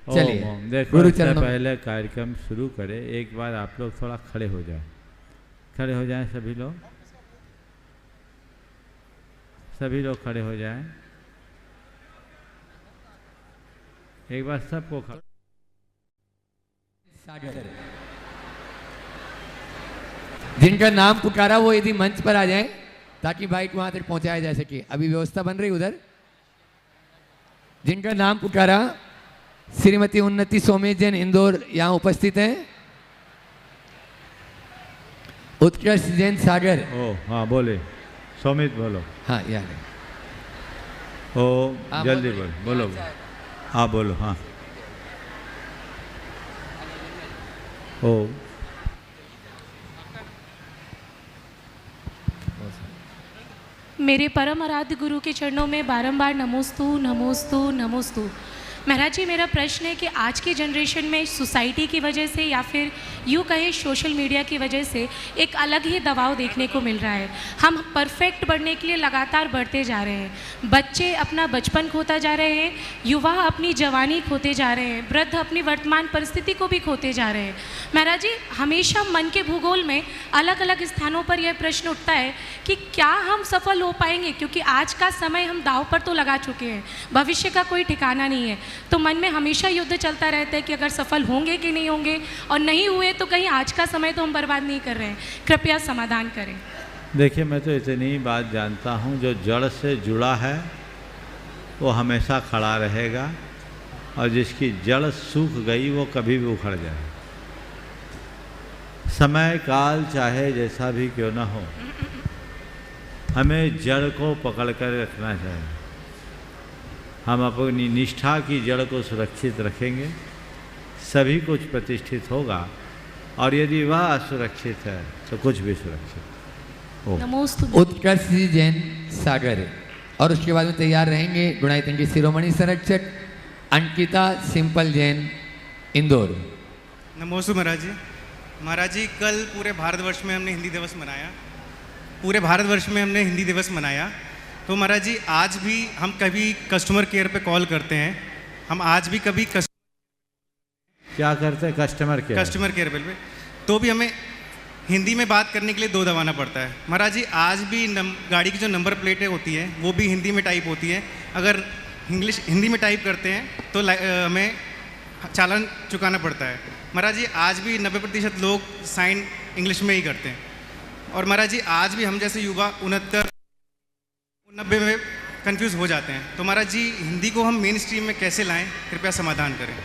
चलिए, देखो, गुरु इससे चरणों पहले कार्यक्रम शुरू करें, एक बार आप लोग थोड़ा खड़े हो जाएं। खड़े हो जाएं सभी लोग, सभी लोग खड़े हो जाएं। एक बार सबको खड़े। जिनका नाम पुकारा वो यदि मंच पर आ जाए ताकि बाइक वहां तक पहुंचाया जा सके। अभी व्यवस्था बन रही उधर। जिनका नाम पुकारा, श्रीमती उन्नति सोमेश जैन, इंदौर, यहाँ उपस्थित हैं। उत्कृष्ट जैन सागर। ओ हाँ, बोले सोमित, बोलो। हाँ यार, ओ जल्दी बोलो, बोलो। हाँ बोलो। हाँ, ओ मेरे परम आराध्य गुरु के चरणों में बारंबार नमोस्तु नमोस्तु नमोस्तु। महाराज जी, मेरा प्रश्न है कि आज की जनरेशन में सोसाइटी की वजह से या फिर यूँ कहें सोशल मीडिया की वजह से एक अलग ही दबाव देखने को मिल रहा है। हम परफेक्ट बनने के लिए लगातार बढ़ते जा रहे हैं। बच्चे अपना बचपन खोता जा रहे हैं, युवा अपनी जवानी खोते जा रहे हैं, वृद्ध अपनी वर्तमान परिस्थिति को भी खोते जा रहे हैं। महाराज जी, हमेशा मन के भूगोल में अलग अलग स्थानों पर यह प्रश्न उठता है कि क्या हम सफल हो पाएंगे, क्योंकि आज का समय हम दांव पर तो लगा चुके हैं, भविष्य का कोई ठिकाना नहीं है। तो मन में हमेशा युद्ध चलता रहता है कि अगर सफल होंगे कि नहीं होंगे, और नहीं हुए तो कहीं आज का समय तो हम बर्बाद नहीं कर रहे हैं। कृपया समाधान करें। देखिए, मैं तो इतनी बात जानता हूँ, जो जड़ से जुड़ा है वो हमेशा खड़ा रहेगा, और जिसकी जड़ सूख गई वो कभी भी उखड़ जाए। समय काल चाहे जैसा भी क्यों ना हो, हमें जड़ को पकड़ कर रखना चाहिए। हम अपनी निष्ठा की जड़ को सुरक्षित रखेंगे, सभी कुछ प्रतिष्ठित होगा, और यदि वह असुरक्षित है तो कुछ भी सुरक्षित। ओ। नमोस्तु। उत्कर्ष जी जैन सागर, और उसके बाद में तैयार रहेंगे गुणायतन की शिरोमणि संरक्षक अंकिता सिंपल जैन इंदौर। नमोस्तु महाराज जी। महाराज जी, कल पूरे भारतवर्ष में हमने हिंदी दिवस मनाया। पूरे भारतवर्ष में हमने हिंदी दिवस मनाया। तो महाराज जी, आज भी हम कभी कस्टमर केयर पे कॉल करते हैं, हम आज भी कभी क्या करते हैं कस्टमर केयर पे तो भी हमें हिंदी में बात करने के लिए 2 दबाना पड़ता है। महाराज जी, आज भी गाड़ी की जो नंबर प्लेटें होती हैं वो भी हिंदी में टाइप होती हैं। अगर हिंदी में टाइप करते हैं तो हमें चालान चुकाना पड़ता है। महाराज जी, आज भी 90% लोग साइन इंग्लिश में ही करते हैं। और महाराज जी, आज भी हम जैसे युवा 69-90 में कंफ्यूज हो जाते हैं। तो महाराज जी, हिंदी को हम मेन स्ट्रीम में कैसे लाएं, कृपया समाधान करें।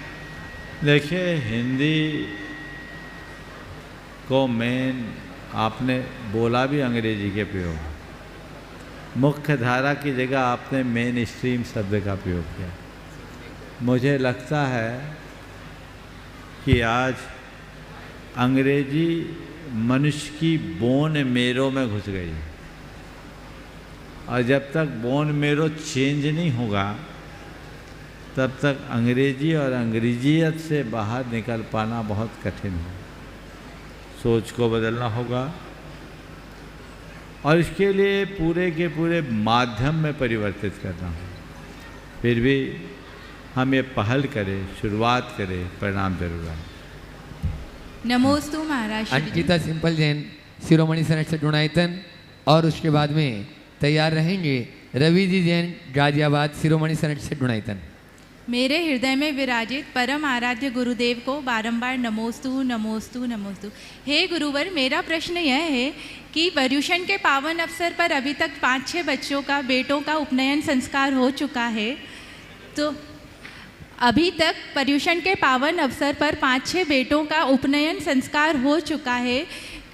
देखिए, हिंदी को मेन आपने बोला भी अंग्रेजी के प्रयोग, मुख्य धारा की जगह आपने मेन स्ट्रीम शब्द का प्रयोग किया। मुझे लगता है कि आज अंग्रेजी मनुष्य की बोन मेरो में घुस गई, और जब तक बोन मेरो चेंज नहीं होगा तब तक अंग्रेजी और अंग्रेजियत से बाहर निकल पाना बहुत कठिन है। सोच को बदलना होगा, और इसके लिए पूरे के पूरे माध्यम में परिवर्तित करना होगा। फिर भी हम ये पहल करें, शुरुआत करें, परिणाम जरूर आए। नमोस्तु महाराज। अंकिता सिंपल जैन शिरोमणि संरक्षक गुणायतन, और उसके बाद में तैयार रहेंगे रवि जी जैन गाजियाबाद शिरोमणि संरक्षक गुणायतन। मेरे हृदय में विराजित परम आराध्य गुरुदेव को बारंबार नमोस्तु नमोस्तु नमोस्तु। हे गुरुवर, मेरा प्रश्न यह है कि पर्युषण के पावन अवसर पर अभी तक 5-6 बच्चों का, बेटों का उपनयन संस्कार हो चुका है। तो अभी तक पर्युषण के पावन अवसर पर 5-6 बेटों का उपनयन संस्कार हो चुका है,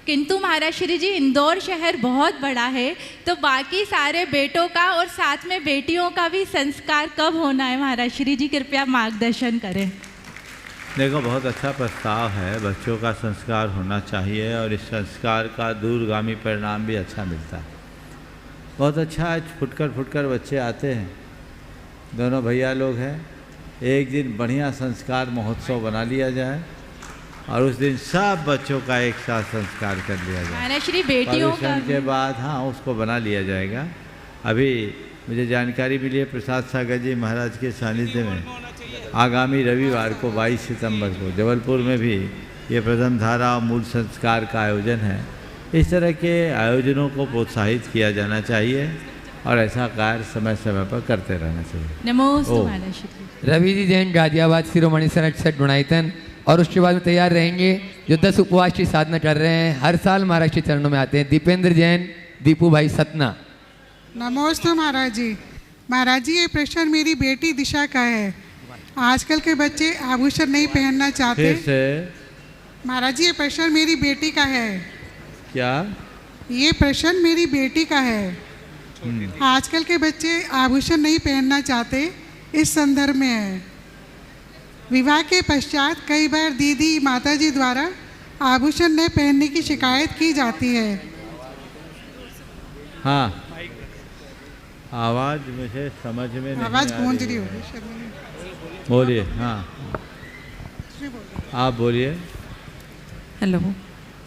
किंतु महाराज श्री जी इंदौर शहर बहुत बड़ा है, तो बाकी सारे बेटों का और साथ में बेटियों का भी संस्कार कब होना है महाराज श्री जी, कृपया मार्गदर्शन करें। देखो, बहुत अच्छा प्रस्ताव है, बच्चों का संस्कार होना चाहिए और इस संस्कार का दूरगामी परिणाम भी अच्छा मिलता है। बहुत अच्छा है, फुटकर बच्चे आते हैं, दोनों भैया लोग हैं। एक दिन बढ़िया संस्कार महोत्सव बना लिया जाए और उस दिन सब बच्चों का एक साथ संस्कार कर लिया जाए। महाराज श्री बेटियों का के बाद हाँ, उसको बना लिया जाएगा। अभी मुझे जानकारी मिली है प्रसाद सागर जी महाराज के सानिध्य में आगामी रविवार को 22 सितंबर को जबलपुर में भी ये प्रथम धारा और मूल संस्कार का आयोजन है। इस तरह के आयोजनों को प्रोत्साहित किया जाना चाहिए और ऐसा कार्य समय समय पर करते रहना चाहिए। नमोस्तु महाराज श्री। रवि जी जैन गाजियाबाद शिरोमणि संरक्षक गुणायतन, और उसके बाद में तैयार रहेंगे जो 10 उपवास की साधना कर रहे हैं, हर साल महाराज के चरणों में आते हैं, दीपेंद्र जैन दीपू भाई सतना। नमोस्तु महाराज जी। महाराज जी, ये प्रश्न मेरी बेटी दिशा का है। आजकल के बच्चे आभूषण नहीं पहनना चाहते। फिर से महाराज जी, ये प्रश्न मेरी बेटी का है। क्या? ये प्रश्न मेरी बेटी का है। आजकल के बच्चे आभूषण नहीं पहनना चाहते, इस संदर्भ में है। विवाह के पश्चात कई बार दीदी माताजी द्वारा आभूषण न पहनने की शिकायत की जाती है। हाँ, आवाज़ मुझे समझ में नहीं आवाज़ आ गूंज रही रही है। होगी। बोलिए। हाँ, आप बोलिए। हेलो,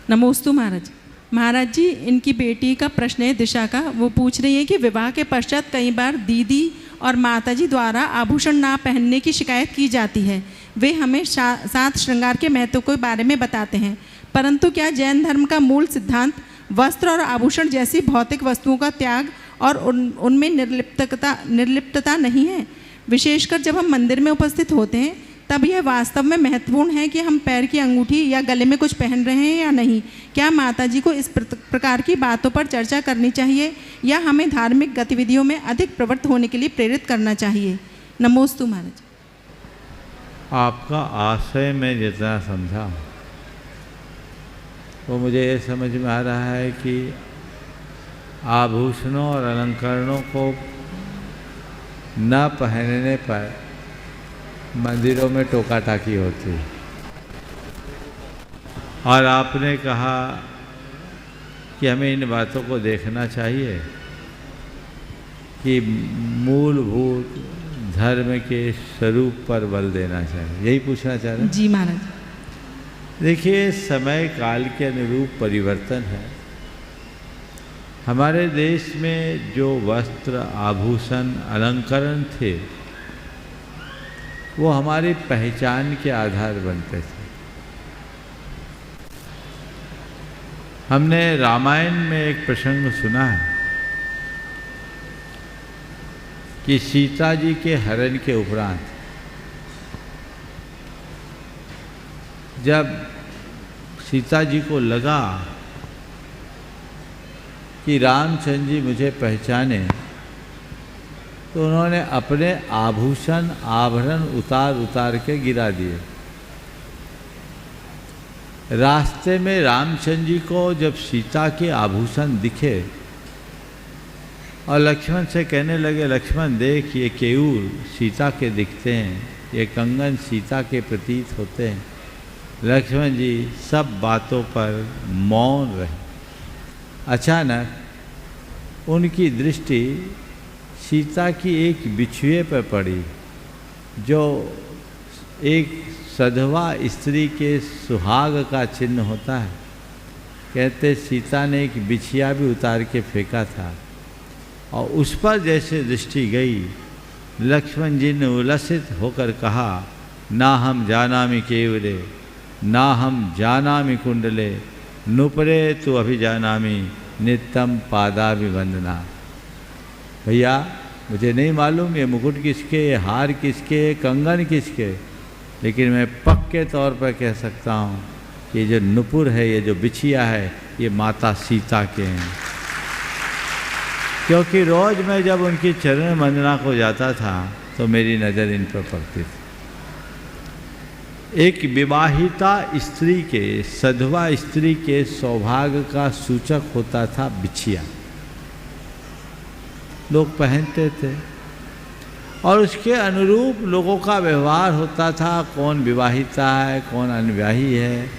नमोस्तु महाराज। महाराज जी, इनकी बेटी का प्रश्न है दिशा का। वो पूछ रही है कि विवाह के पश्चात कई बार दीदी और माताजी द्वारा आभूषण ना पहनने की शिकायत की जाती है। वे हमें साथ श्रृंगार के महत्व के बारे में बताते हैं, परंतु क्या जैन धर्म का मूल सिद्धांत वस्त्र और आभूषण जैसी भौतिक वस्तुओं का त्याग और उनमें निर्लिप्तता नहीं है? विशेषकर जब हम मंदिर में उपस्थित होते हैं तब यह वास्तव में महत्वपूर्ण है कि हम पैर की अंगूठी या गले में कुछ पहन रहे हैं या नहीं। क्या माताजी को इस प्रकार की बातों पर चर्चा करनी चाहिए या हमें धार्मिक गतिविधियों में अधिक प्रवृत्त होने के लिए प्रेरित करना चाहिए? नमोस्तु महाराज। आपका आशय मैं जितना समझा वो मुझे ये समझ में आ रहा है कि आभूषणों और अलंकरणों को न पहनने पर मंदिरों में टोका टाकी होती है। और आपने कहा कि हमें इन बातों को देखना चाहिए कि मूलभूत धर्म के स्वरूप पर बल देना चाहिए। यही पूछना चाह रहे हैं? जी महाराज। देखिए, समय काल के अनुरूप परिवर्तन है। हमारे देश में जो वस्त्र, आभूषण, अलंकरण थे वो हमारी पहचान के आधार बनते थे। हमने रामायण में एक प्रसंग सुना है कि सीता जी के हरण के उपरांत जब सीता जी को लगा कि रामचंद्र जी मुझे पहचाने, तो उन्होंने अपने आभूषण, आभरण उतार उतार के गिरा दिए। रास्ते में रामचंद्र जी को जब सीता के आभूषण दिखे और लक्ष्मण से कहने लगे, लक्ष्मण देख, ये केयूर सीता के दिखते हैं, ये कंगन सीता के प्रतीत होते हैं। लक्ष्मण जी सब बातों पर मौन रहे। अचानक उनकी दृष्टि सीता की एक बिछुए पर पड़ी, जो एक सधवा स्त्री के सुहाग का चिन्ह होता है। कहते सीता ने एक बिछिया भी उतार के फेंका था और उस पर जैसे दृष्टि गई, लक्ष्मण जी ने उल्लसित होकर कहा, ना हम जानामि केवले, ना हम जानामि कुंडले, नुपरे तु अभिजानामि नित्यम पादाभिवंदना। भैया, मुझे नहीं मालूम ये मुकुट किसके, ये हार किसके, कंगन किसके, लेकिन मैं पक्के तौर पर कह सकता हूँ कि ये जो नुपुर है, ये जो बिछिया है, ये माता सीता के हैं। क्योंकि रोज़ मैं जब उनकी चरण वंदना को जाता था तो मेरी नज़र इन पर पड़ती थी। एक विवाहिता स्त्री के, सधवा स्त्री के सौभाग्य का सूचक होता था बिछिया। लोग पहनते थे और उसके अनुरूप लोगों का व्यवहार होता था। कौन विवाहिता है, कौन अनव्याही है,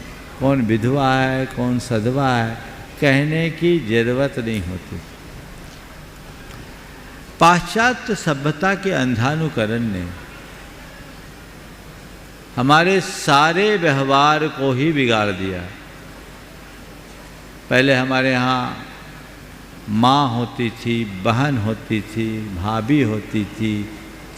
कौन विधवा है, कौन सधवा है, कहने की जरूरत नहीं होती। पाश्चात्य सभ्यता के अंधानुकरण ने हमारे सारे व्यवहार को ही बिगाड़ दिया। पहले हमारे यहाँ माँ होती थी, बहन होती थी, भाभी होती थी,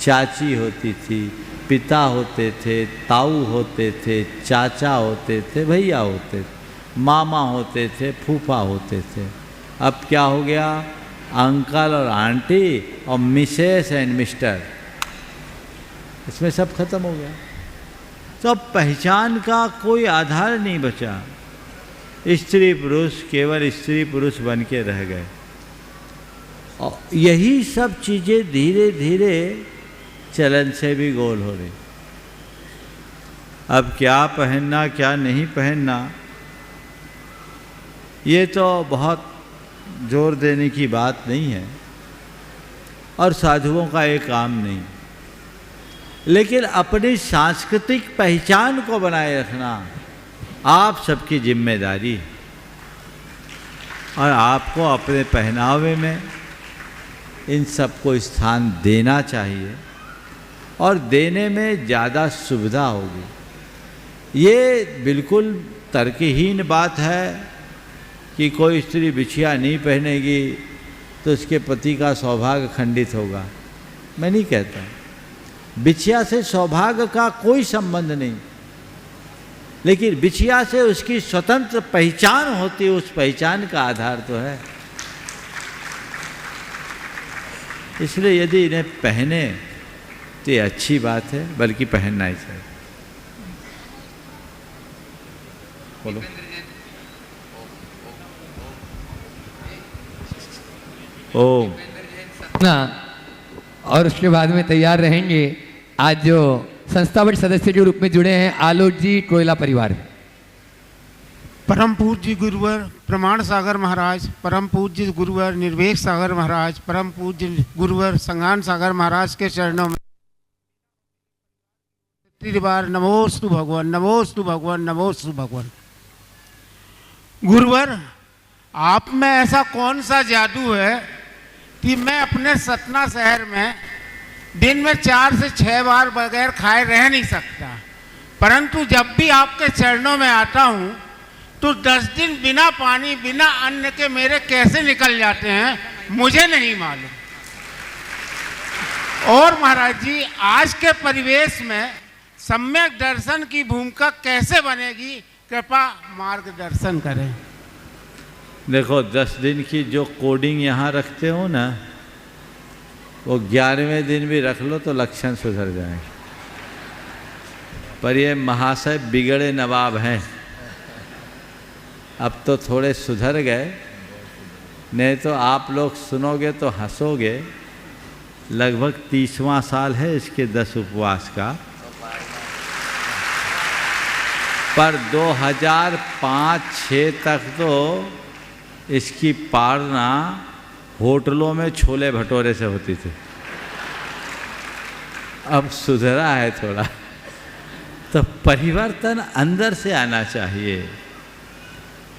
चाची होती थी, पिता होते थे, ताऊ होते थे, चाचा होते थे, भैया होते थे, मामा होते थे, फूफा होते थे। अब क्या हो गया? अंकल और आंटी और मिसेस एंड मिस्टर, इसमें सब खत्म हो गया। तो अब पहचान का कोई आधार नहीं बचा। स्त्री पुरुष केवल स्त्री पुरुष बन के रह गए और यही सब चीज़ें धीरे धीरे चलन से भी गोल हो रही। अब क्या पहनना, क्या नहीं पहनना, ये तो बहुत जोर देने की बात नहीं है और साधुओं का ये काम नहीं। लेकिन अपनी सांस्कृतिक पहचान को बनाए रखना आप सबकी जिम्मेदारी है और आपको अपने पहनावे में इन सबको स्थान देना चाहिए और देने में ज़्यादा सुविधा होगी। ये बिल्कुल तर्कहीन बात है कि कोई स्त्री बिछिया नहीं पहनेगी तो उसके पति का सौभाग्य खंडित होगा। मैं नहीं कहता, बिछिया से सौभाग्य का कोई संबंध नहीं, लेकिन बिछिया से उसकी स्वतंत्र पहचान होती है, उस पहचान का आधार तो है। इसलिए यदि इन्हें पहने तो ये अच्छी बात है, बल्कि पहनना ही चाहिए। बोलो। ओम। ना और उसके बाद में तैयार रहेंगे आज जो संस्थापक सदस्य के रूप में जुड़े हैं आलोक जी कोयला परिवार। परम पूज्य गुरुवर प्रमाण सागर महाराज, परम पूज्य गुरुवर निर्वेक सागर महाराज, परम पूज्य गुरुवर संगान सागर महाराज के चरणों में बार नमोस्तु भगवान, नमोस्तु भगवान, नमोस्तु भगवान। गुरुवर, आप में ऐसा कौन सा जादू है कि मैं अपने सतना शहर में दिन में 4 से 6 बार बगैर खाए रह नहीं सकता, परंतु जब भी आपके चरणों में आता हूँ तो 10 दिन बिना पानी बिना अन्न के मेरे कैसे निकल जाते हैं मुझे नहीं मालूम। और महाराज जी, आज के परिवेश में सम्यक दर्शन की भूमिका कैसे बनेगी, कृपा मार्गदर्शन करें। देखो, 10 दिन की जो कोडिंग यहाँ रखते हो ना, वो 11वें दिन भी रख लो तो लक्षण सुधर जाएंगे। पर ये महाशय बिगड़े नवाब हैं, अब तो थोड़े सुधर गए, नहीं तो आप लोग सुनोगे तो हंसोगे। लगभग 30वां साल है इसके 10 उपवास का, पर 2005-06 तक तो इसकी पालना होटलों में छोले भटोरे से होती थी। अब सुधरा है थोड़ा, तो परिवर्तन अंदर से आना चाहिए।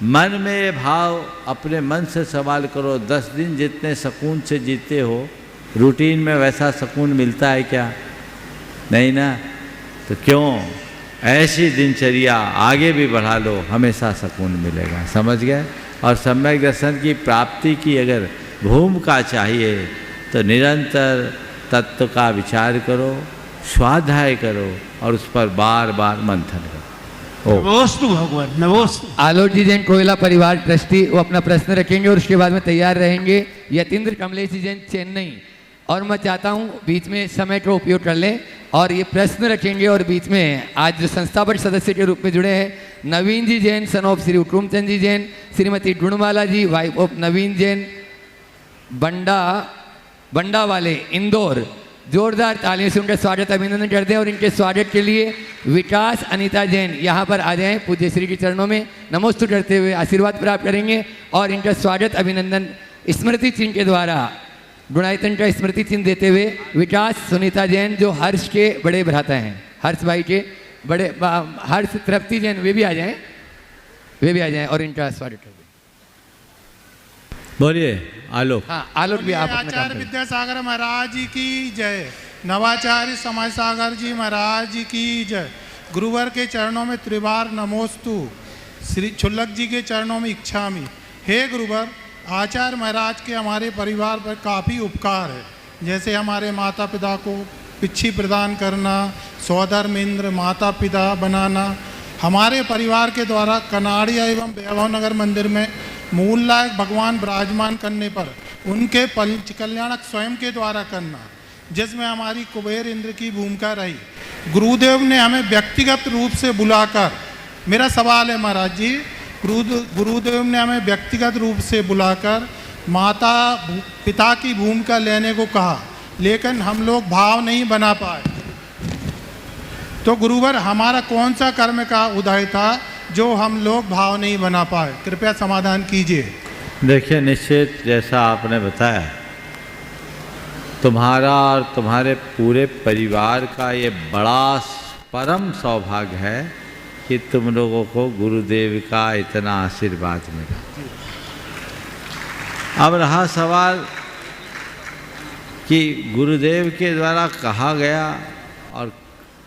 मन में ये भाव अपने मन से सवाल करो, 10 दिन जितने सुकून से जीते हो, रूटीन में वैसा सुकून मिलता है क्या? नहीं ना। तो क्यों ऐसी दिनचर्या आगे भी बढ़ा लो, हमेशा सुकून मिलेगा। समझ गए? और सम्यक दर्शन की प्राप्ति की अगर भूमिका चाहिए तो निरंतर तत्व का विचार करो, स्वाध्याय करो और उस पर बार बार मंथन करो। नमोस्तु भगवान, नमोस्तु। आलोक जी जैन कोयला परिवार ट्रस्टी वो अपना प्रश्न रखेंगे और उसके बाद में तैयार रहेंगे यतीन्द्र कमलेश जी जैन चेन्नई। और मैं चाहता हूँ बीच में समय का उपयोग कर लें और ये प्रश्न रखेंगे। और बीच में आज जो संस्थापक सदस्य के रूप में जुड़े हैं Naveen ji Jain son of Shri Hukumchand ji Jain, Shrimati Gunmala ji wife of Naveen Jain Banda वाले इंदौर, जोरदार तालियों से उनका स्वागत अभिनंदन करते हैं। और इनके स्वागत के लिए विकास अनीता जैन यहाँ पर आ जाएं, पूज्य श्री के चरणों में नमोस्तु करते हुए आशीर्वाद प्राप्त करेंगे। और इनका स्वागत अभिनंदन स्मृति चिन्ह के द्वारा गुणायतन का स्मृति चिन्ह देते हुए विकास सुनीता जैन जो हर्ष के बड़े भ्राता हैं, हर्ष भाई के बड़े हर्ष तृप्ति जैन, वे भी आ जाएं और इनका स्वागत कर दें। बोलिए आलोक। हाँ, आलोक भी आप अपना काम आचार्य करें। विद्यासागर महाराज जी की जय, नवाचार्य समाज सागर जी महाराज जी की जय। गुरुवर के चरणों में त्रिवार नमोस्तु, श्री छुल्लक जी के चरणों में इच्छामि। हे गुरुवर, आचार्य महाराज के हमारे परिवार पर काफ़ी उपकार है, जैसे हमारे माता पिता को पिच्छी प्रदान करना, सौधर्म इंद्र माता पिता बनाना। हमारे परिवार के द्वारा कनाड़िया एवं वैभव नगर मंदिर में मूल लायक भगवान विराजमान करने पर उनके पंच कल्याणक स्वयं के द्वारा करना, जिसमें हमारी कुबेर इंद्र की भूमिका रही। गुरुदेव ने हमें व्यक्तिगत रूप से बुलाकर, मेरा सवाल है महाराज जी, गुरुदेव ने हमें व्यक्तिगत रूप से बुलाकर माता पिता की भूमिका लेने को कहा, लेकिन हम लोग भाव नहीं बना पाए। तो गुरुवर, हमारा कौन सा कर्म का उदय था जो हम लोग भाव नहीं बना पाए? कृपया समाधान कीजिए। देखिए, निश्चित जैसा आपने बताया, तुम्हारा और तुम्हारे पूरे परिवार का ये बड़ा परम सौभाग्य है कि तुम लोगों को गुरुदेव का इतना आशीर्वाद मिला। अब रहा सवाल कि गुरुदेव के द्वारा कहा गया और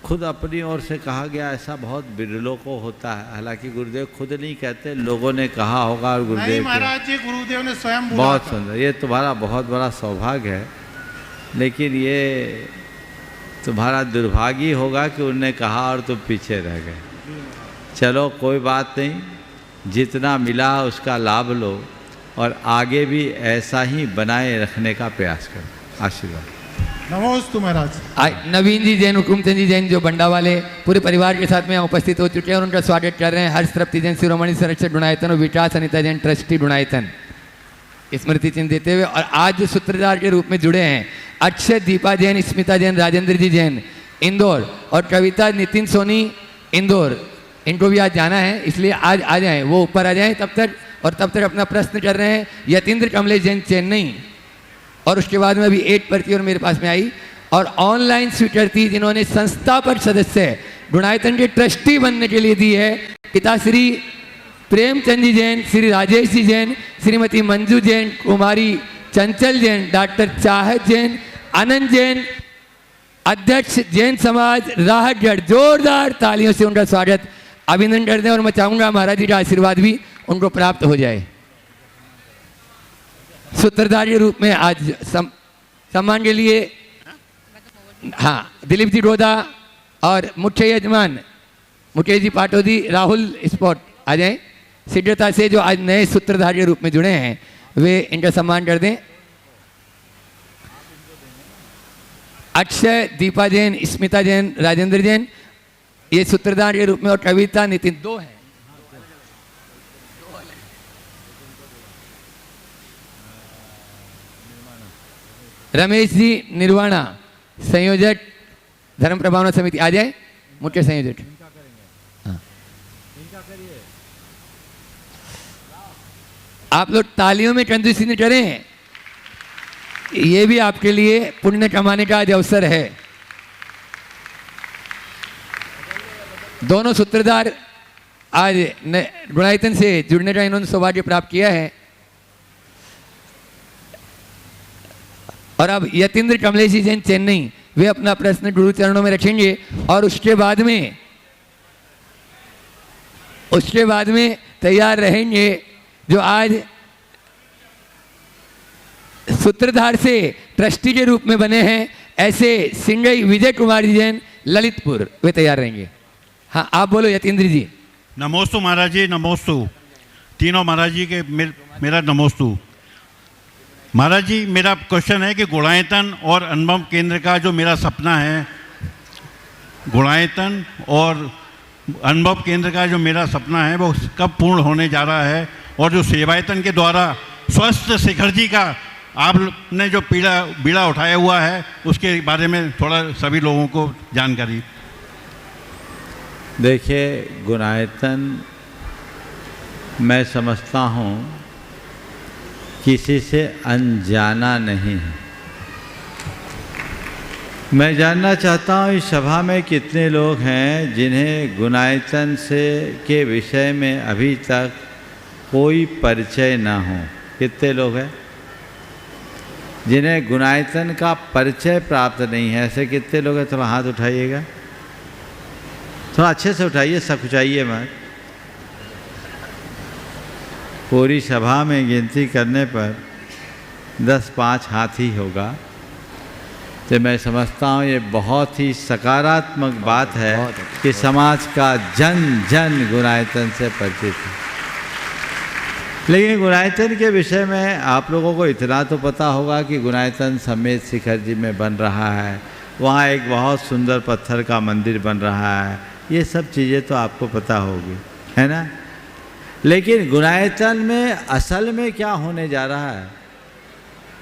खुद अपनी ओर से कहा गया, ऐसा बहुत बिरलों को होता है। हालांकि गुरुदेव खुद नहीं कहते, लोगों ने कहा होगा। और गुरुदेव नहीं महाराज जी, गुरुदेव ने स्वयं बोला। बहुत सुंदर, ये तुम्हारा बहुत बड़ा सौभाग्य है, लेकिन ये तुम्हारा दुर्भाग्य होगा कि उनने कहा और तुम पीछे रह गए। चलो कोई बात नहीं, जितना मिला उसका लाभ लो और आगे भी ऐसा ही बनाए रखने का प्रयास करो। आशीर्वाद। नमोस्तु महाराज। नवीन जी जैन, हुकुमचंद जी जैन जो बंडा वाले पूरे परिवार के साथ में यहाँ उपस्थित हो चुके हैं और उनका स्वागत कर रहे हैं हर्ष तृप्ति जैन, शिरोमणि संरक्षक गुणायतन और विकास अनिता जैन ट्रस्टी गुणायतन स्मृति चिन्ह देते हुए। और आज जो सूत्रधार के रूप में जुड़े हैं अक्षय दीपा जैन, स्मिता जैन, राजेंद्र जी जैन इंदौर और कविता नितिन सोनी इंदौर, इनको भी आज जाना है, इसलिए आज आ जाएं, वो ऊपर आ जाएं तब तक अपना प्रश्न कर रहे हैं यतीन्द्र कमलेश जैन चेन्नई। और उसके बाद में अभी एक प्रति और मेरे पास में आई और ऑनलाइन स्वीकृति जिन्होंने संस्थापक सदस्य गुणायतन के ट्रस्टी बनने के लिए दी है, पिताश्री प्रेमचंद जी जैन, श्री राजेश जी जैन, श्रीमती मंजू जैन, कुमारी चंचल जैन, डॉक्टर चाहत जैन, आनंद जैन, अध्यक्ष जैन समाज राहतगढ़। जोरदार तालियों से उनका स्वागत अभिनंदन करते हैं और मैं चाहूँगा महाराज जी का आशीर्वाद भी उनको प्राप्त हो जाए। सूत्रधार के रूप में आज सम्मान के लिए हाँ दिलीप जी रोदा और मुख्य यजमान मुकेश जी पाटोदी, राहुल स्पॉट आ जाएं शीघ्रता से, जो आज नए सूत्रधार के रूप में जुड़े हैं वे इनका सम्मान कर दें। अक्षय, दीपा जैन, स्मिता जैन, राजेंद्र जैन ये सूत्रधार के रूप में, और कविता नितिन 2 हैं। रमेश जी निर्वाणा संयोजक धर्म प्रभावना समिति आ जाए, मुख्य संयोजक। हाँ। आप लोग तालियों में कंजूसी करें, ये भी आपके लिए पुण्य कमाने का आज अवसर है। दोनों सूत्रधार आज गुणायतन से जुड़ने का इन्होंने सौभाग्य प्राप्त किया है। और अब यतीन्द्र कमलेश जी जैन चेन्नई, वे अपना प्रश्न गुरु चरणों में रखेंगे और उसके बाद में तैयार रहेंगे जो आज सूत्रधार से ट्रस्टी के रूप में बने हैं, ऐसे सिंगई विजय कुमार जी जैन ललितपुर, वे तैयार रहेंगे। हाँ आप बोलो यतीन्द्र जी। नमोस्तु महाराज जी, नमोस्तु तीनों महाराज जी के मेरा नमोस्तु। महाराज जी मेरा क्वेश्चन है कि गुणायतन और अनुभव केंद्र का जो मेरा सपना है, गुणायतन और अनुभव केंद्र का जो मेरा सपना है वो कब पूर्ण होने जा रहा है, और जो सेवायतन के द्वारा स्वस्थ शिखर जी का आपने जो बीड़ा उठाया हुआ है उसके बारे में थोड़ा सभी लोगों को जानकारी। देखिए गुणायतन मैं समझता हूँ किसी से अनजाना नहीं है। मैं जानना चाहता हूँ इस सभा में कितने लोग हैं जिन्हें गुणायतन से के विषय में अभी तक कोई परिचय ना हो। कितने लोग हैं जिन्हें गुणायतन का परिचय प्राप्त नहीं है? ऐसे कितने लोग हैं? थोड़ा हाथ उठाइएगा, थोड़ा अच्छे से उठाइए, सकुचाइए मत। पूरी सभा में गिनती करने पर 10-5 हाथ ही होगा। तो मैं समझता हूँ ये बहुत ही सकारात्मक बात है कि समाज का जन जन गुणायतन से परिचित है। लेकिन गुणायतन के विषय में आप लोगों को इतना तो पता होगा कि गुणायतन समेत शिखर जी में बन रहा है, वहाँ एक बहुत सुंदर पत्थर का मंदिर बन रहा है, ये सब चीज़ें तो आपको पता होगी, है ना। लेकिन गुणायतन में असल में क्या होने जा रहा है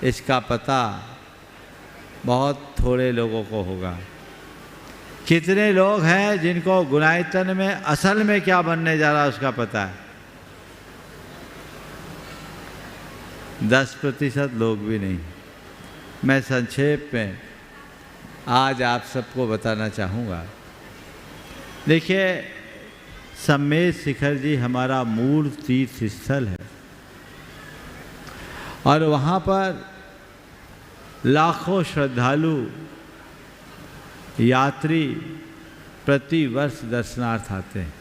इसका पता बहुत थोड़े लोगों को होगा। कितने लोग हैं जिनको गुणायतन में असल में क्या बनने जा रहा है उसका पता है? 10% लोग भी नहीं। मैं संक्षेप में आज आप सबको बताना चाहूँगा। देखिए समेत शिखर जी हमारा मूल तीर्थ स्थल है और वहाँ पर लाखों श्रद्धालु यात्री प्रति वर्ष दर्शनार्थ आते हैं।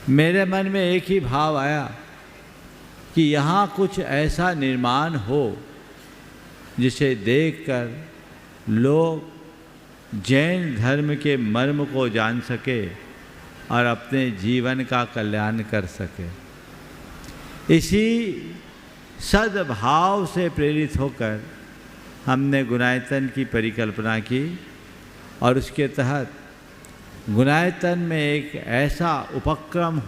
मेरे मन में एक ही भाव आया कि यहाँ कुछ ऐसा निर्माण हो जिसे देखकर लोग जैन धर्म के मर्म को जान सके और अपने जीवन का कल्याण कर सके। इसी सद्भाव से प्रेरित होकर हमने गुणायतन की परिकल्पना की और उसके तहत गुणायतन में एक ऐसा उपक्रम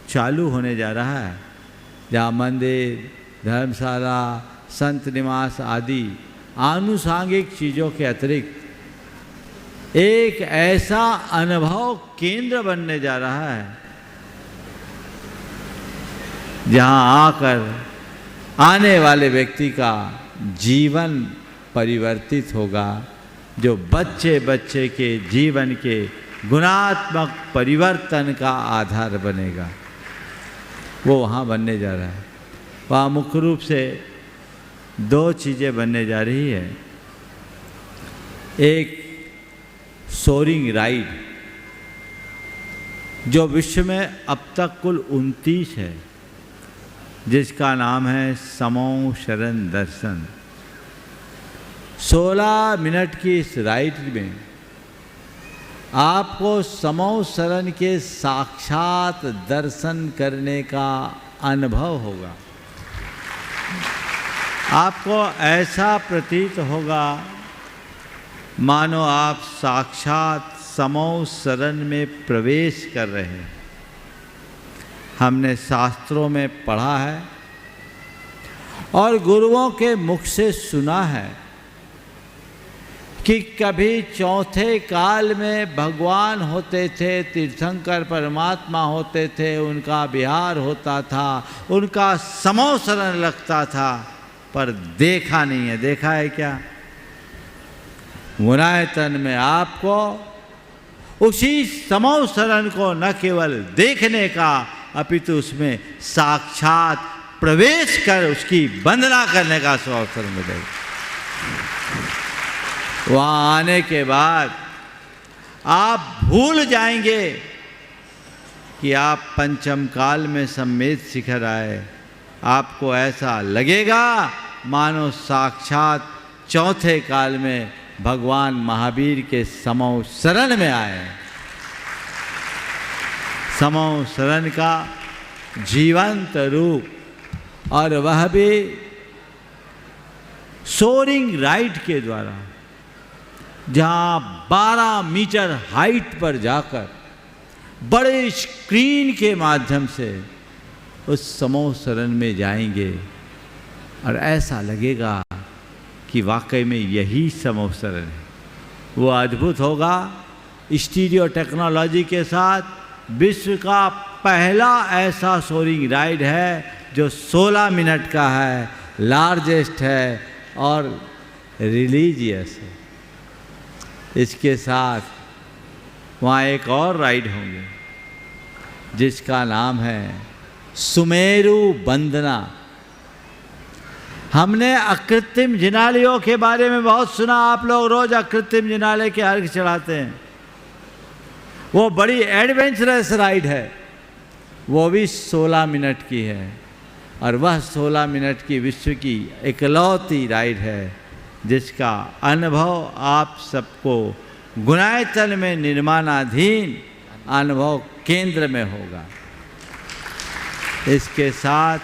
चालू होने जा रहा है जहाँ मंदिर, धर्मशाला, संत निवास आदि आनुषांगिक चीज़ों के अतिरिक्त एक ऐसा अनुभव केंद्र बनने जा रहा है जहाँ आकर आने वाले व्यक्ति का जीवन परिवर्तित होगा, जो बच्चे बच्चे के जीवन के गुणात्मक परिवर्तन का आधार बनेगा। वो वहाँ बनने जा रहा है। वहाँ मुख्य रूप से 2 चीज़ें बनने जा रही है। एक सोरिंग राइड, जो विश्व में अब तक कुल 29 है, जिसका नाम है समो शरण दर्शन। 16 मिनट की इस राइड में आपको समो शरण के साक्षात दर्शन करने का अनुभव होगा। आपको ऐसा प्रतीत होगा मानो आप साक्षात समो शरण में प्रवेश कर रहे हैं। हमने शास्त्रों में पढ़ा है और गुरुओं के मुख से सुना है कि कभी चौथे काल में भगवान होते थे, तीर्थंकर परमात्मा होते थे, उनका विहार होता था, उनका समो शरण लगता था, पर देखा नहीं है। देखा है क्या? गुणायतन में आपको उसी समो शरण को न केवल देखने का अपितु उसमें साक्षात प्रवेश कर उसकी वंदना करने का अवसर मिलेगा। वहाँ आने के बाद आप भूल जाएंगे कि आप पंचम काल में सम्मेद शिखर आए। आपको ऐसा लगेगा मानो साक्षात चौथे काल में भगवान महावीर के समो शरण में आए। समो शरण का जीवंत रूप, और वह भी सोरिंग राइड के द्वारा, जहाँ 12 मीटर हाइट पर जाकर बड़े स्क्रीन के माध्यम से उस समो शरण में जाएंगे और ऐसा लगेगा कि वाकई में यही समो शरण है। वो अद्भुत होगा। स्टीरियो टेक्नोलॉजी के साथ विश्व का पहला ऐसा सोरिंग राइड है जो 16 मिनट का है, लार्जेस्ट है और रिलीजियस है। इसके साथ वहाँ एक और राइड होंगे जिसका नाम है सुमेरु वंदना। हमने अकृत्रिम जिनालयों के बारे में बहुत सुना। आप लोग रोज अकृत्रिम जिनालय के अर्घ चढ़ाते हैं। वो बड़ी एडवेंचरस राइड है। वो भी 16 मिनट की है और वह 16 मिनट की विश्व की इकलौती राइड है जिसका अनुभव आप सबको गुणायतन में निर्माणाधीन अनुभव केंद्र में होगा। इसके साथ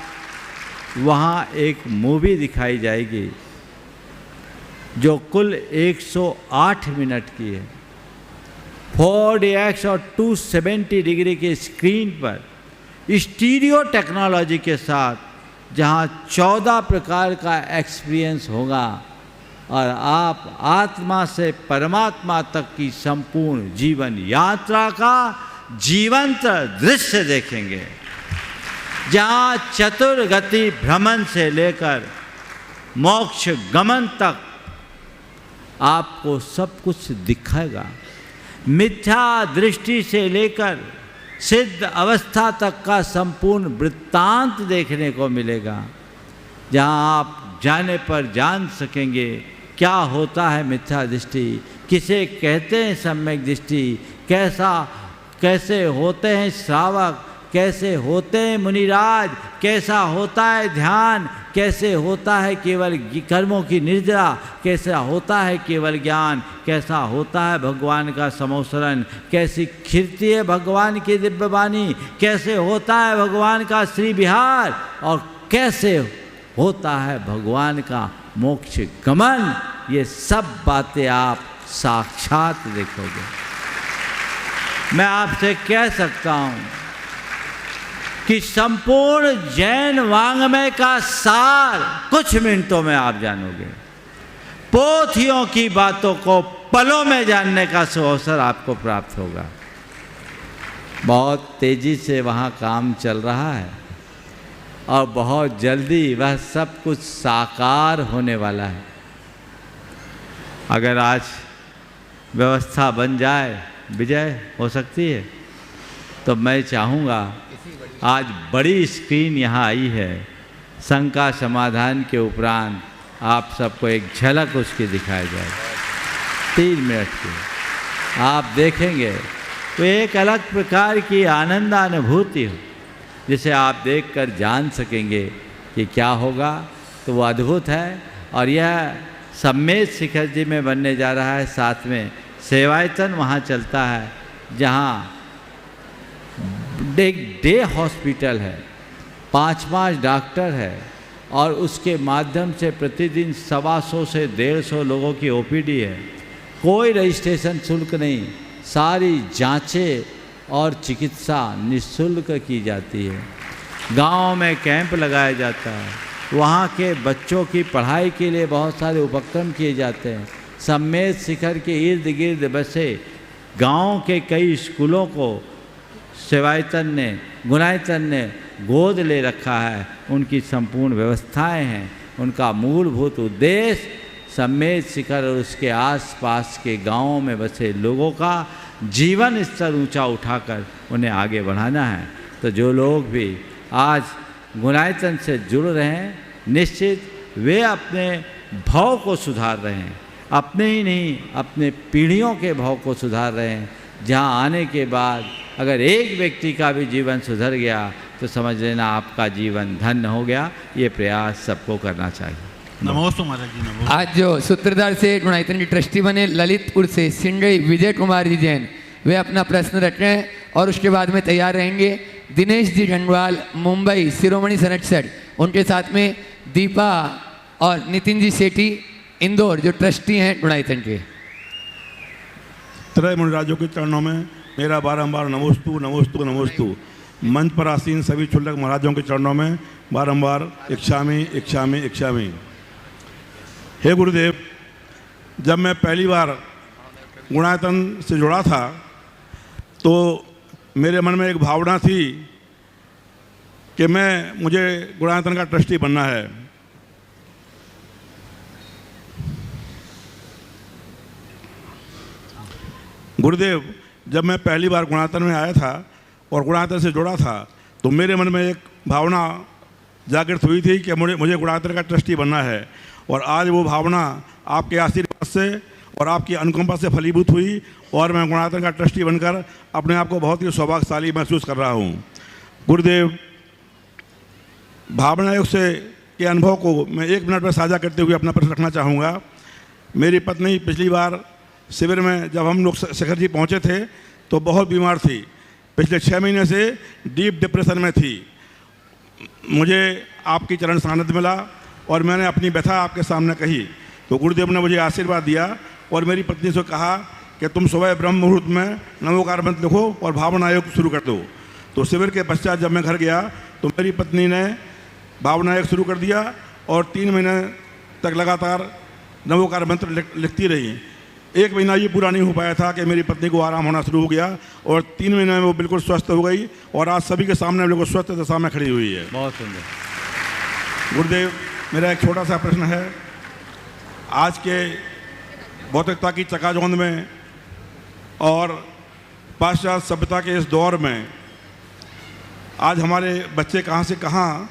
वहाँ एक मूवी दिखाई जाएगी जो कुल 108 मिनट की है। 4DX और 270 डिग्री के स्क्रीन पर स्टीरियो टेक्नोलॉजी के साथ, जहाँ 14 प्रकार का एक्सपीरियंस होगा और आप आत्मा से परमात्मा तक की संपूर्ण जीवन यात्रा का जीवंत दृश्य देखेंगे, जहाँ चतुर्गति भ्रमण से लेकर मोक्ष गमन तक आपको सब कुछ दिखेगा। मिथ्या दृष्टि से लेकर सिद्ध अवस्था तक का संपूर्ण वृत्तांत देखने को मिलेगा, जहाँ आप जाने पर जान सकेंगे क्या होता है मिथ्या दृष्टि, किसे कहते हैं सम्यक दृष्टि, कैसे होते हैं श्रावक, कैसे होते हैं मुनिराज, कैसा होता है ध्यान, कैसे होता है केवल कर्मों की निर्जरा, कैसा होता है केवल ज्ञान, कैसा होता है भगवान का समोसरण, कैसी खिरती है भगवान की दिव्य वाणी, कैसे होता है भगवान का श्री विहार और कैसे होता है भगवान का मोक्ष गमन। ये सब बातें आप साक्षात देखोगे। मैं आपसे कह सकता हूँ कि संपूर्ण जैन वाङ्मय का सार कुछ मिनटों में आप जानोगे। पोथियों की बातों को पलों में जानने का अवसर आपको प्राप्त होगा। बहुत तेजी से वहाँ काम चल रहा है और बहुत जल्दी वह सब कुछ साकार होने वाला है। अगर आज व्यवस्था बन जाए, विजय हो सकती है, तो मैं चाहूँगा, आज बड़ी स्क्रीन यहाँ आई है, शंका समाधान के उपरांत आप सबको एक झलक उसकी दिखाई जाए 3 मिनट की। आप देखेंगे तो एक अलग प्रकार की आनंदानुभूति हो, जिसे आप देखकर जान सकेंगे कि क्या होगा। तो वो अद्भुत है। और यह सम्मेद शिखर जी में बनने जा रहा है। साथ में सेवायतन वहाँ चलता है, जहाँ एक डे हॉस्पिटल है, 5 डॉक्टर है, और उसके माध्यम से प्रतिदिन 125 से 150 लोगों की ओपीडी है। कोई रजिस्ट्रेशन शुल्क नहीं, सारी जांचें और चिकित्सा निःशुल्क की जाती है। गांव में कैंप लगाया जाता है, वहाँ के बच्चों की पढ़ाई के लिए बहुत सारे उपक्रम किए जाते हैं। सम्मेद शिखर के इर्द गिर्द बसे गांव के कई स्कूलों को सेवायतन ने, गुणायतन ने गोद ले रखा है। उनकी संपूर्ण व्यवस्थाएं हैं। उनका मूलभूत उद्देश्य सम्मेद शिखर और उसके आसपास के गांवों में बसे लोगों का जीवन स्तर ऊंचा उठाकर उन्हें आगे बढ़ाना है। तो जो लोग भी आज गुणायतन से जुड़ रहे हैं, निश्चित वे अपने भाव को सुधार रहे हैं। अपने ही नहीं, अपने पीढ़ियों के भाव को सुधार रहे हैं। जहां आने के बाद अगर एक व्यक्ति का भी जीवन सुधर गया तो समझ लेना आपका जीवन धन्य हो गया। ये प्रयास सबको करना चाहिए। नमोस्तु महाराज जी, नमोस्तु। आज जो सूत्रधार से गुणायतन के ट्रस्टी बने ललितपुर से सिंगई विजय कुमार जी जैन, वे अपना प्रश्न रख रहे हैं और उसके बाद में तैयार रहेंगे दिनेश जी ढंडवाल मुंबई शिरोमणि संरक्षक, उनके साथ में दीपा और नितिन जी सेठी इंदौर जो ट्रस्टी हैं गुणायतन के। त्रय मुनिराजों के चरणों में मेरा बारंबार नमोस्तु नमोस्तु नमोस्तु। मंच पर आसीन सभी क्षुल्लक महाराजों के चरणों में बारंबार इच्छामी इच्छामी इच्छामी। हे गुरुदेव, जब मैं पहली बार गुणायतन से जुड़ा था तो मेरे मन में एक भावना थी कि मुझे गुणायतन का ट्रस्टी बनना है। गुरुदेव, जब मैं पहली बार गुणायतन में आया था और गुणायतन से जुड़ा था तो मेरे मन में एक भावना जागृत हुई थी कि मुझे गुणायतन का ट्रस्टी बनना है। और आज वो भावना आपके आशीर्वाद से और आपकी अनुकंपा से फलीभूत हुई और मैं गुणायतन का ट्रस्टी बनकर अपने आप को बहुत ही सौभाग्यशाली महसूस कर रहा हूँ। गुरुदेव, भावना योग से के अनुभव को मैं 1 मिनट में साझा करते हुए अपना प्रश्न रखना चाहूँगा। मेरी पत्नी पिछली बार शिविर में जब हम लोग शिखर जी पहुँचे थे तो बहुत बीमार थी। पिछले 6 महीने से डीप डिप्रेशन में थी। मुझे आपकी चरण सानिध्य मिला और मैंने अपनी व्यथा आपके सामने कही तो गुरुदेव ने मुझे आशीर्वाद दिया और मेरी पत्नी से कहा कि तुम सुबह ब्रह्म मुहूर्त में नमोकार मंत्र लिखो और भावना योग शुरू कर दो। तो शिविर के पश्चात जब मैं घर गया तो मेरी पत्नी ने भावना योग शुरू कर दिया और 3 महीने तक लगातार नमोकार मंत्र लिखती रही। 1 महीना ये पूरा नहीं हो पाया था कि मेरी पत्नी को आराम होना शुरू हो गया और 3 महीने में वो बिल्कुल स्वस्थ हो गई और आज सभी के सामने बिल्कुल स्वस्थ दशा में खड़ी हुई है। बहुत सुंदर। गुरुदेव, मेरा एक छोटा सा प्रश्न है। आज के भौतिकता की चकाचौंध में और पाश्चात्य सभ्यता के इस दौर में आज हमारे बच्चे कहाँ से कहाँ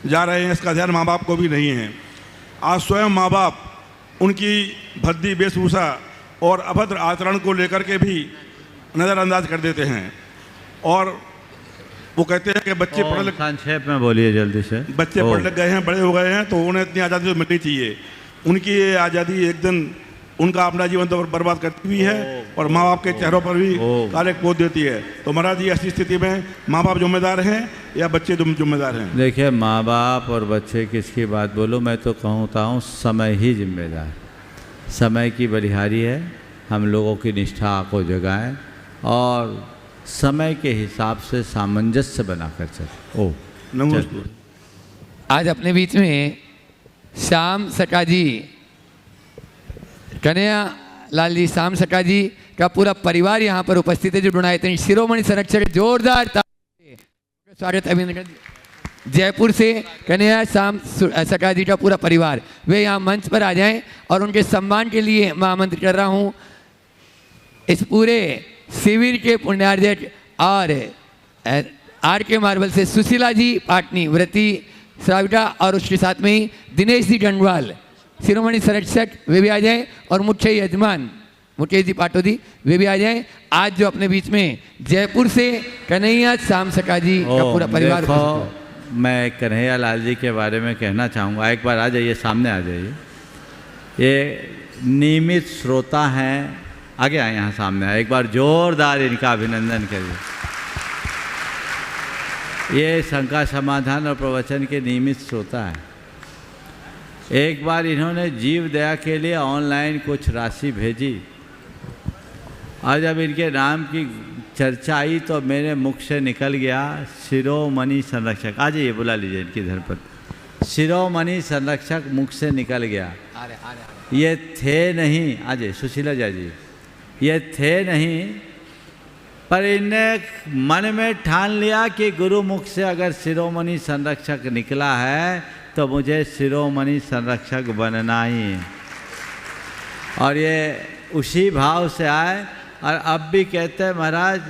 जा रहे हैं, इसका ध्यान माँ बाप को भी नहीं है। आज स्वयं माँ बाप उनकी भद्दी वेशभूषा और अभद्र आचरण को लेकर के भी नज़रअंदाज कर देते हैं और वो कहते हैं कि बच्चे पढ़ लिख, संक्षेप में बोलिए जल्दी से। बच्चे पढ़ लिख गए हैं, बड़े हो गए हैं तो उन्हें इतनी आज़ादी तो मिलनी चाहिए। उनकी ये आज़ादी एक दिन उनका अपना जीवन तो बर्बाद करती हुई है और माँ बाप के चेहरों पर भी काले पोत देती है। तो महाराज जी, ऐसी स्थिति में माँ बाप जिम्मेदार हैं या बच्चे जिम्मेदार हैं? देखिए, माँ बाप और बच्चे किसकी बात बोलूँ, मैं तो कहता हूँ समय ही जिम्मेदार। समय की बलिहारी है, हम लोगों की निष्ठा को जगाएं और समय के हिसाब से सामंजस्य बनाकर चलें। नमस्ते। आज अपने बीच में श्याम सका जी, कन्हैया लाल जी, श्याम सका जी का पूरा परिवार यहाँ पर उपस्थित है जो गुणायतन शिरोमणि संरक्षक। जोरदार स्वागत अभिनंदन। जयपुर से कन्हैया श्याम सका जी का पूरा परिवार, वे यहाँ मंच पर आ जाएं और उनके सम्मान के लिए मैं आमंत्रित कर रहा हूँ इस पूरे शिविर के पुण्यार्जक और आर के मार्बल से सुशीला जी पाटनी व्रती श्राविटा और उसके साथ में ही दिनेश जी डंडवाल शिरोमणि संरक्षक वे भी आ जाएं और मुख्य यजमान मुकेश जी पाटोदी वे भी आ जाएं। आज जो अपने बीच में जयपुर से कन्हैया श्याम सका जी का पूरा परिवार। देखो मैं कन्हैया लाल जी के बारे में कहना चाहूँगा, एक बार आ जाइए, सामने आ जाइए। ये नियमित श्रोता हैं, आगे आए यहाँ सामने आए, एक बार जोरदार इनका अभिनंदन करिए। ये शंका समाधान और प्रवचन के नियमित श्रोता हैं। एक बार इन्होंने जीव दया के लिए ऑनलाइन कुछ राशि भेजी और जब इनके नाम की चर्चा आई तो मेरे मुख से निकल गया शिरोमणि संरक्षक। आ जाइए, बुला लीजिए इनकी धर्मपत्नी। शिरोमणि संरक्षक मुख से निकल गया। ये थे नहीं, आ जाइए सुशीला जी, ये थे नहीं, पर इनने मन में ठान लिया कि गुरु मुख से अगर शिरोमणि संरक्षक निकला है तो मुझे शिरोमणि संरक्षक बनना ही है। और ये उसी भाव से आए और अब भी कहते हैं महाराज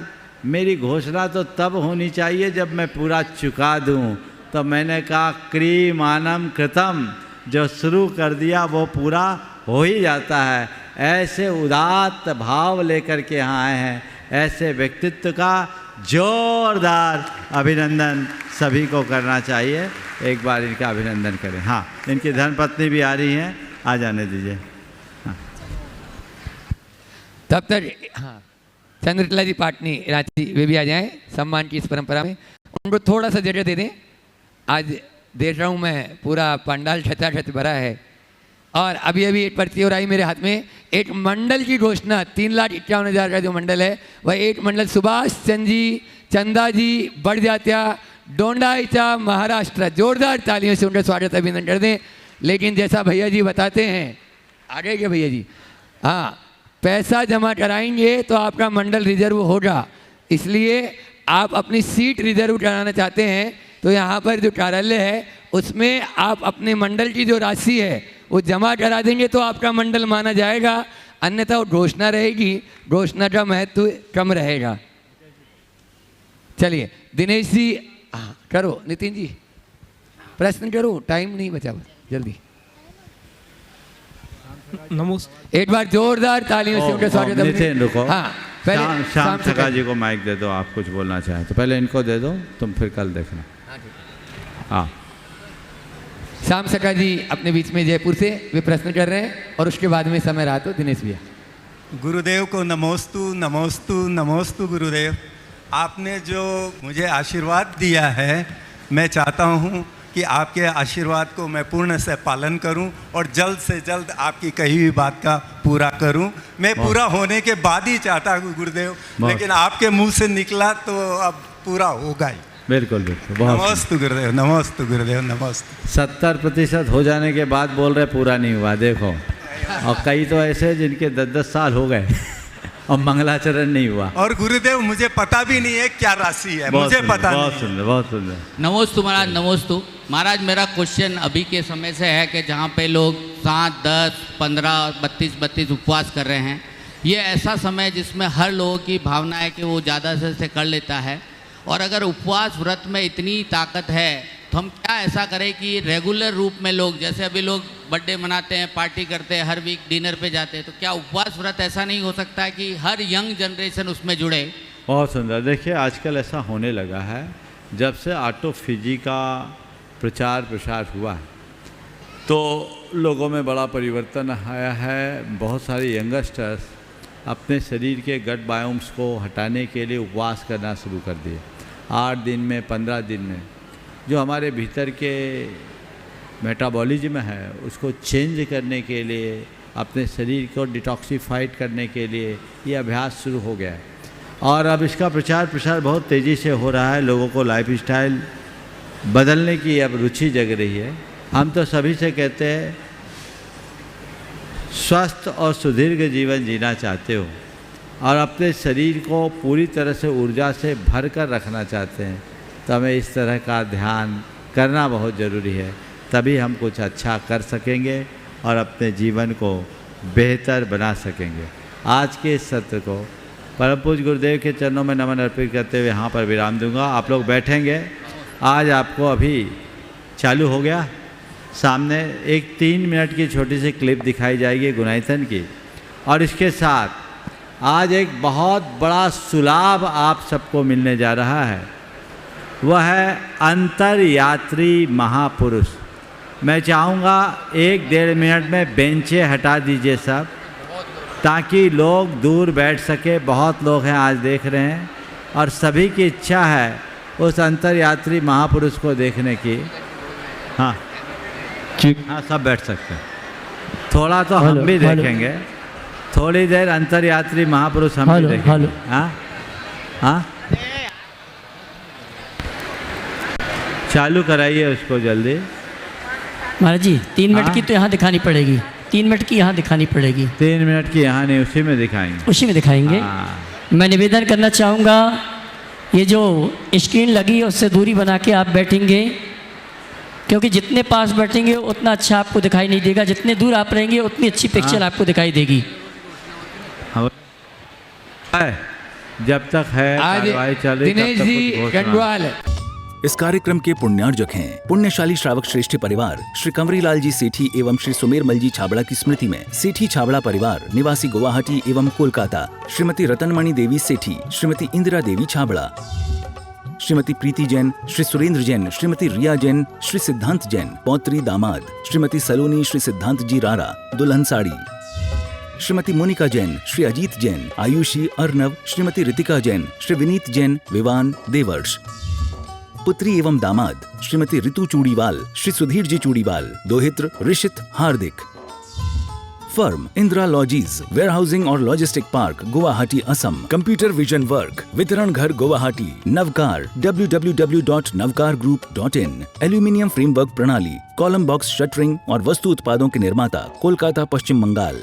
मेरी घोषणा तो तब होनी चाहिए जब मैं पूरा चुका दूं। तो मैंने कहा क्रियमाणम कृतम, जो शुरू कर दिया वो पूरा हो ही जाता है। ऐसे उदात्त भाव लेकर के यहाँ आए हैं, ऐसे व्यक्तित्व का जोरदार अभिनंदन सभी को करना चाहिए। एक बार इनका अभिनंदन करें। हाँ, इनकी धर्मपत्नी भी आ रही हैं, आ जाने दीजिए। हाँ। तब तक हाँ चंद्रकला जी पाटनी रांची वे भी आ जाएं सम्मान की इस परंपरा में। उनको थोड़ा सा जगह दे दें। आज देख रहा हूँ मैं पूरा पंडाल छताछत भरा है और अभी अभी एक पर्ची और आई मेरे हाथ में। एक मंडल की घोषणा 3,51,000 का जो मंडल है वह एक मंडल सुभाष चंद जी, चंदा जी, बढ़ जात्या, डोंडाईचा, महाराष्ट्र। जोरदार तालियों से उनका स्वागत अभिनंदन कर दें। लेकिन जैसा भैया जी बताते हैं, आगे क्या भैया जी, हाँ पैसा जमा कराएंगे तो आपका मंडल रिजर्व होगा। इसलिए आप अपनी सीट रिजर्व कराना चाहते हैं तो यहाँ पर जो कार्यालय है उसमें आप अपने मंडल की जो राशि है वो जमा करा देंगे तो आपका मंडल माना जाएगा, अन्यथा वो घोषणा रहेगी, घोषणा का महत्व कम रहेगा। चलिए दिनेश जी करो, नितिन जी प्रश्न करो, टाइम नहीं बचा, जल्दी। नमस्ते, एक बार जोरदार तालियों से उनका स्वागत। नितिन रुको, हाँ पहले श्याम सका जी को माइक दे दो। आप कुछ बोलना चाहें तो पहले इनको दे दो, तुम फिर कल देखना। हाँ श्याम सका जी अपने बीच में जयपुर से वे प्रश्न कर रहे हैं और उसके बाद में समय रहा तो दिनेश भैया। गुरुदेव को नमोस्तु नमोस्तु नमोस्तु। गुरुदेव आपने जो मुझे आशीर्वाद दिया है, मैं चाहता हूँ कि आपके आशीर्वाद को मैं पूर्ण से पालन करूं और जल्द से जल्द आपकी कही हुई बात का पूरा करूं। मैं पूरा होने के बाद ही चाहता हूं गुरुदेव, लेकिन आपके मुंह से निकला तो अब पूरा होगा ही। बिल्कुल बिल्कुल। नमस्ते गुरुदेव, नमस्ते गुरुदेव, नमस्ते। 70% हो जाने के बाद बोल रहे पूरा नहीं हुआ, देखो। और कई तो ऐसे जिनके 10-10 साल हो गए और मंगलाचरण नहीं हुआ। और गुरुदेव मुझे पता भी नहीं है क्या राशि है, मुझे पता नहीं। बहुत सुंदर, बहुत सुंदर। नमोस्तु महाराज, नमोस्तु महाराज। मेरा क्वेश्चन अभी के समय से है कि जहाँ पे लोग 7, 10, 15, 32 उपवास कर रहे हैं, ये ऐसा समय जिसमें हर लोगों की भावना है कि वो ज़्यादा से कर लेता है। और अगर उपवास व्रत में इतनी ताकत है तो हम क्या ऐसा करें कि रेगुलर रूप में लोग, जैसे अभी लोग बर्थडे मनाते हैं, पार्टी करते हैं, हर वीक डिनर पे जाते हैं, तो क्या उपवास व्रत ऐसा नहीं हो सकता है कि हर यंग जनरेशन उसमें जुड़े? बहुत सुंदर। देखिए आजकल ऐसा होने लगा है, जब से ऑटोफिजी का प्रचार प्रसार हुआ है तो लोगों में बड़ा परिवर्तन आया है। बहुत सारे यंगस्टर्स अपने शरीर के गट बायोम्स को हटाने के लिए उपवास करना शुरू कर दिए। 8 दिन में, 15 दिन में जो हमारे भीतर के मेटाबॉलिज्म है उसको चेंज करने के लिए, अपने शरीर को डिटॉक्सीफाइड करने के लिए ये अभ्यास शुरू हो गया है। और अब इसका प्रचार प्रसार बहुत तेज़ी से हो रहा है। लोगों को लाइफस्टाइल बदलने की अब रुचि जग रही है। हम तो सभी से कहते हैं स्वस्थ और सुदीर्घ जीवन जीना चाहते हो और अपने शरीर को पूरी तरह से ऊर्जा से भर कर रखना चाहते हैं, तो हमें इस तरह का ध्यान करना बहुत ज़रूरी है। तभी हम कुछ अच्छा कर सकेंगे और अपने जीवन को बेहतर बना सकेंगे। आज के इस सत्र को परम पूज्य गुरुदेव के चरणों में नमन अर्पित करते हुए यहाँ पर विराम दूंगा। आप लोग बैठेंगे। आज आपको अभी चालू हो गया, सामने एक 3 मिनट की छोटी सी क्लिप दिखाई जाएगी गुणायतन की, और इसके साथ आज एक बहुत बड़ा सुलाभ आप सबको मिलने जा रहा है। वह है अंतरयात्री महापुरुष। मैं चाहूँगा 1-1.5 मिनट में बेंचें हटा दीजिए सब, ताकि लोग दूर बैठ सके। बहुत लोग हैं आज देख रहे हैं, और सभी की इच्छा है उस अंतरयात्री महापुरुष को देखने की। हाँ हाँ, सब बैठ सकते हैं। थोड़ा तो हम भी देखेंगे, थोड़ी देर अंतरयात्री महापुरुष हम भी देखेंगे। हाँ हाँ, चालू कराइए उसको जल्दी। महाराज जी 3 मिनट की तो यहाँ दिखानी पड़ेगी, 3 मिनट की यहाँ दिखानी पड़ेगी। 3 मिनट की यहाँ नहीं, उसी में दिखाएंगे, उसी में दिखाएंगे। मैं निवेदन करना चाहूँगा, ये जो स्क्रीन लगी है उससे दूरी बना के आप बैठेंगे, क्योंकि जितने पास बैठेंगे उतना अच्छा आपको दिखाई नहीं देगा, जितने दूर आप रहेंगे उतनी अच्छी पिक्चर आपको दिखाई देगी। जब तक है कार्रवाई चल रही, दिनेश जी गंडवाल। इस कार्यक्रम के पुण्यार्जक हैं पुण्यशाली श्रावक श्रेष्ठी परिवार श्री कंवरीलाल जी सेठी एवं श्री सुमेरमल जी छाबड़ा की स्मृति में सेठी छाबड़ा परिवार निवासी गुवाहाटी एवं कोलकाता, श्रीमती रतनमणि देवी सेठी, श्रीमती इंदिरा देवी छाबड़ा, श्रीमती प्रीति जैन, श्री सुरेंद्र जैन, श्रीमती रिया जैन, श्री सिद्धांत जैन, पौत्री दामाद, श्रीमती सलोनी, श्री सिद्धांत जी रारा, दुल्हन साड़ी, श्रीमती मोनिका जैन, श्री अजीत जैन, आयुषी अर्नव, श्रीमती रितिका जैन, श्री विनीत जैन, विवान देवर्ष, पुत्री एवं दामाद श्रीमती ऋतु चूड़ीवाल, श्री सुधीर जी चूड़ीवाल, दोहित्र ऋषित हार्दिक। फर्म इंदिरा लॉजीज, वेयरहाउसिंग और logistic park, Guwahati Assam. Computer vision work, वितरण घर Guwahati. Navkar www.navkargroup.in। Aluminium framework प्रणाली, कॉलम बॉक्स शटरिंग और वस्तु उत्पादों के निर्माता, कोलकाता पश्चिम बंगाल।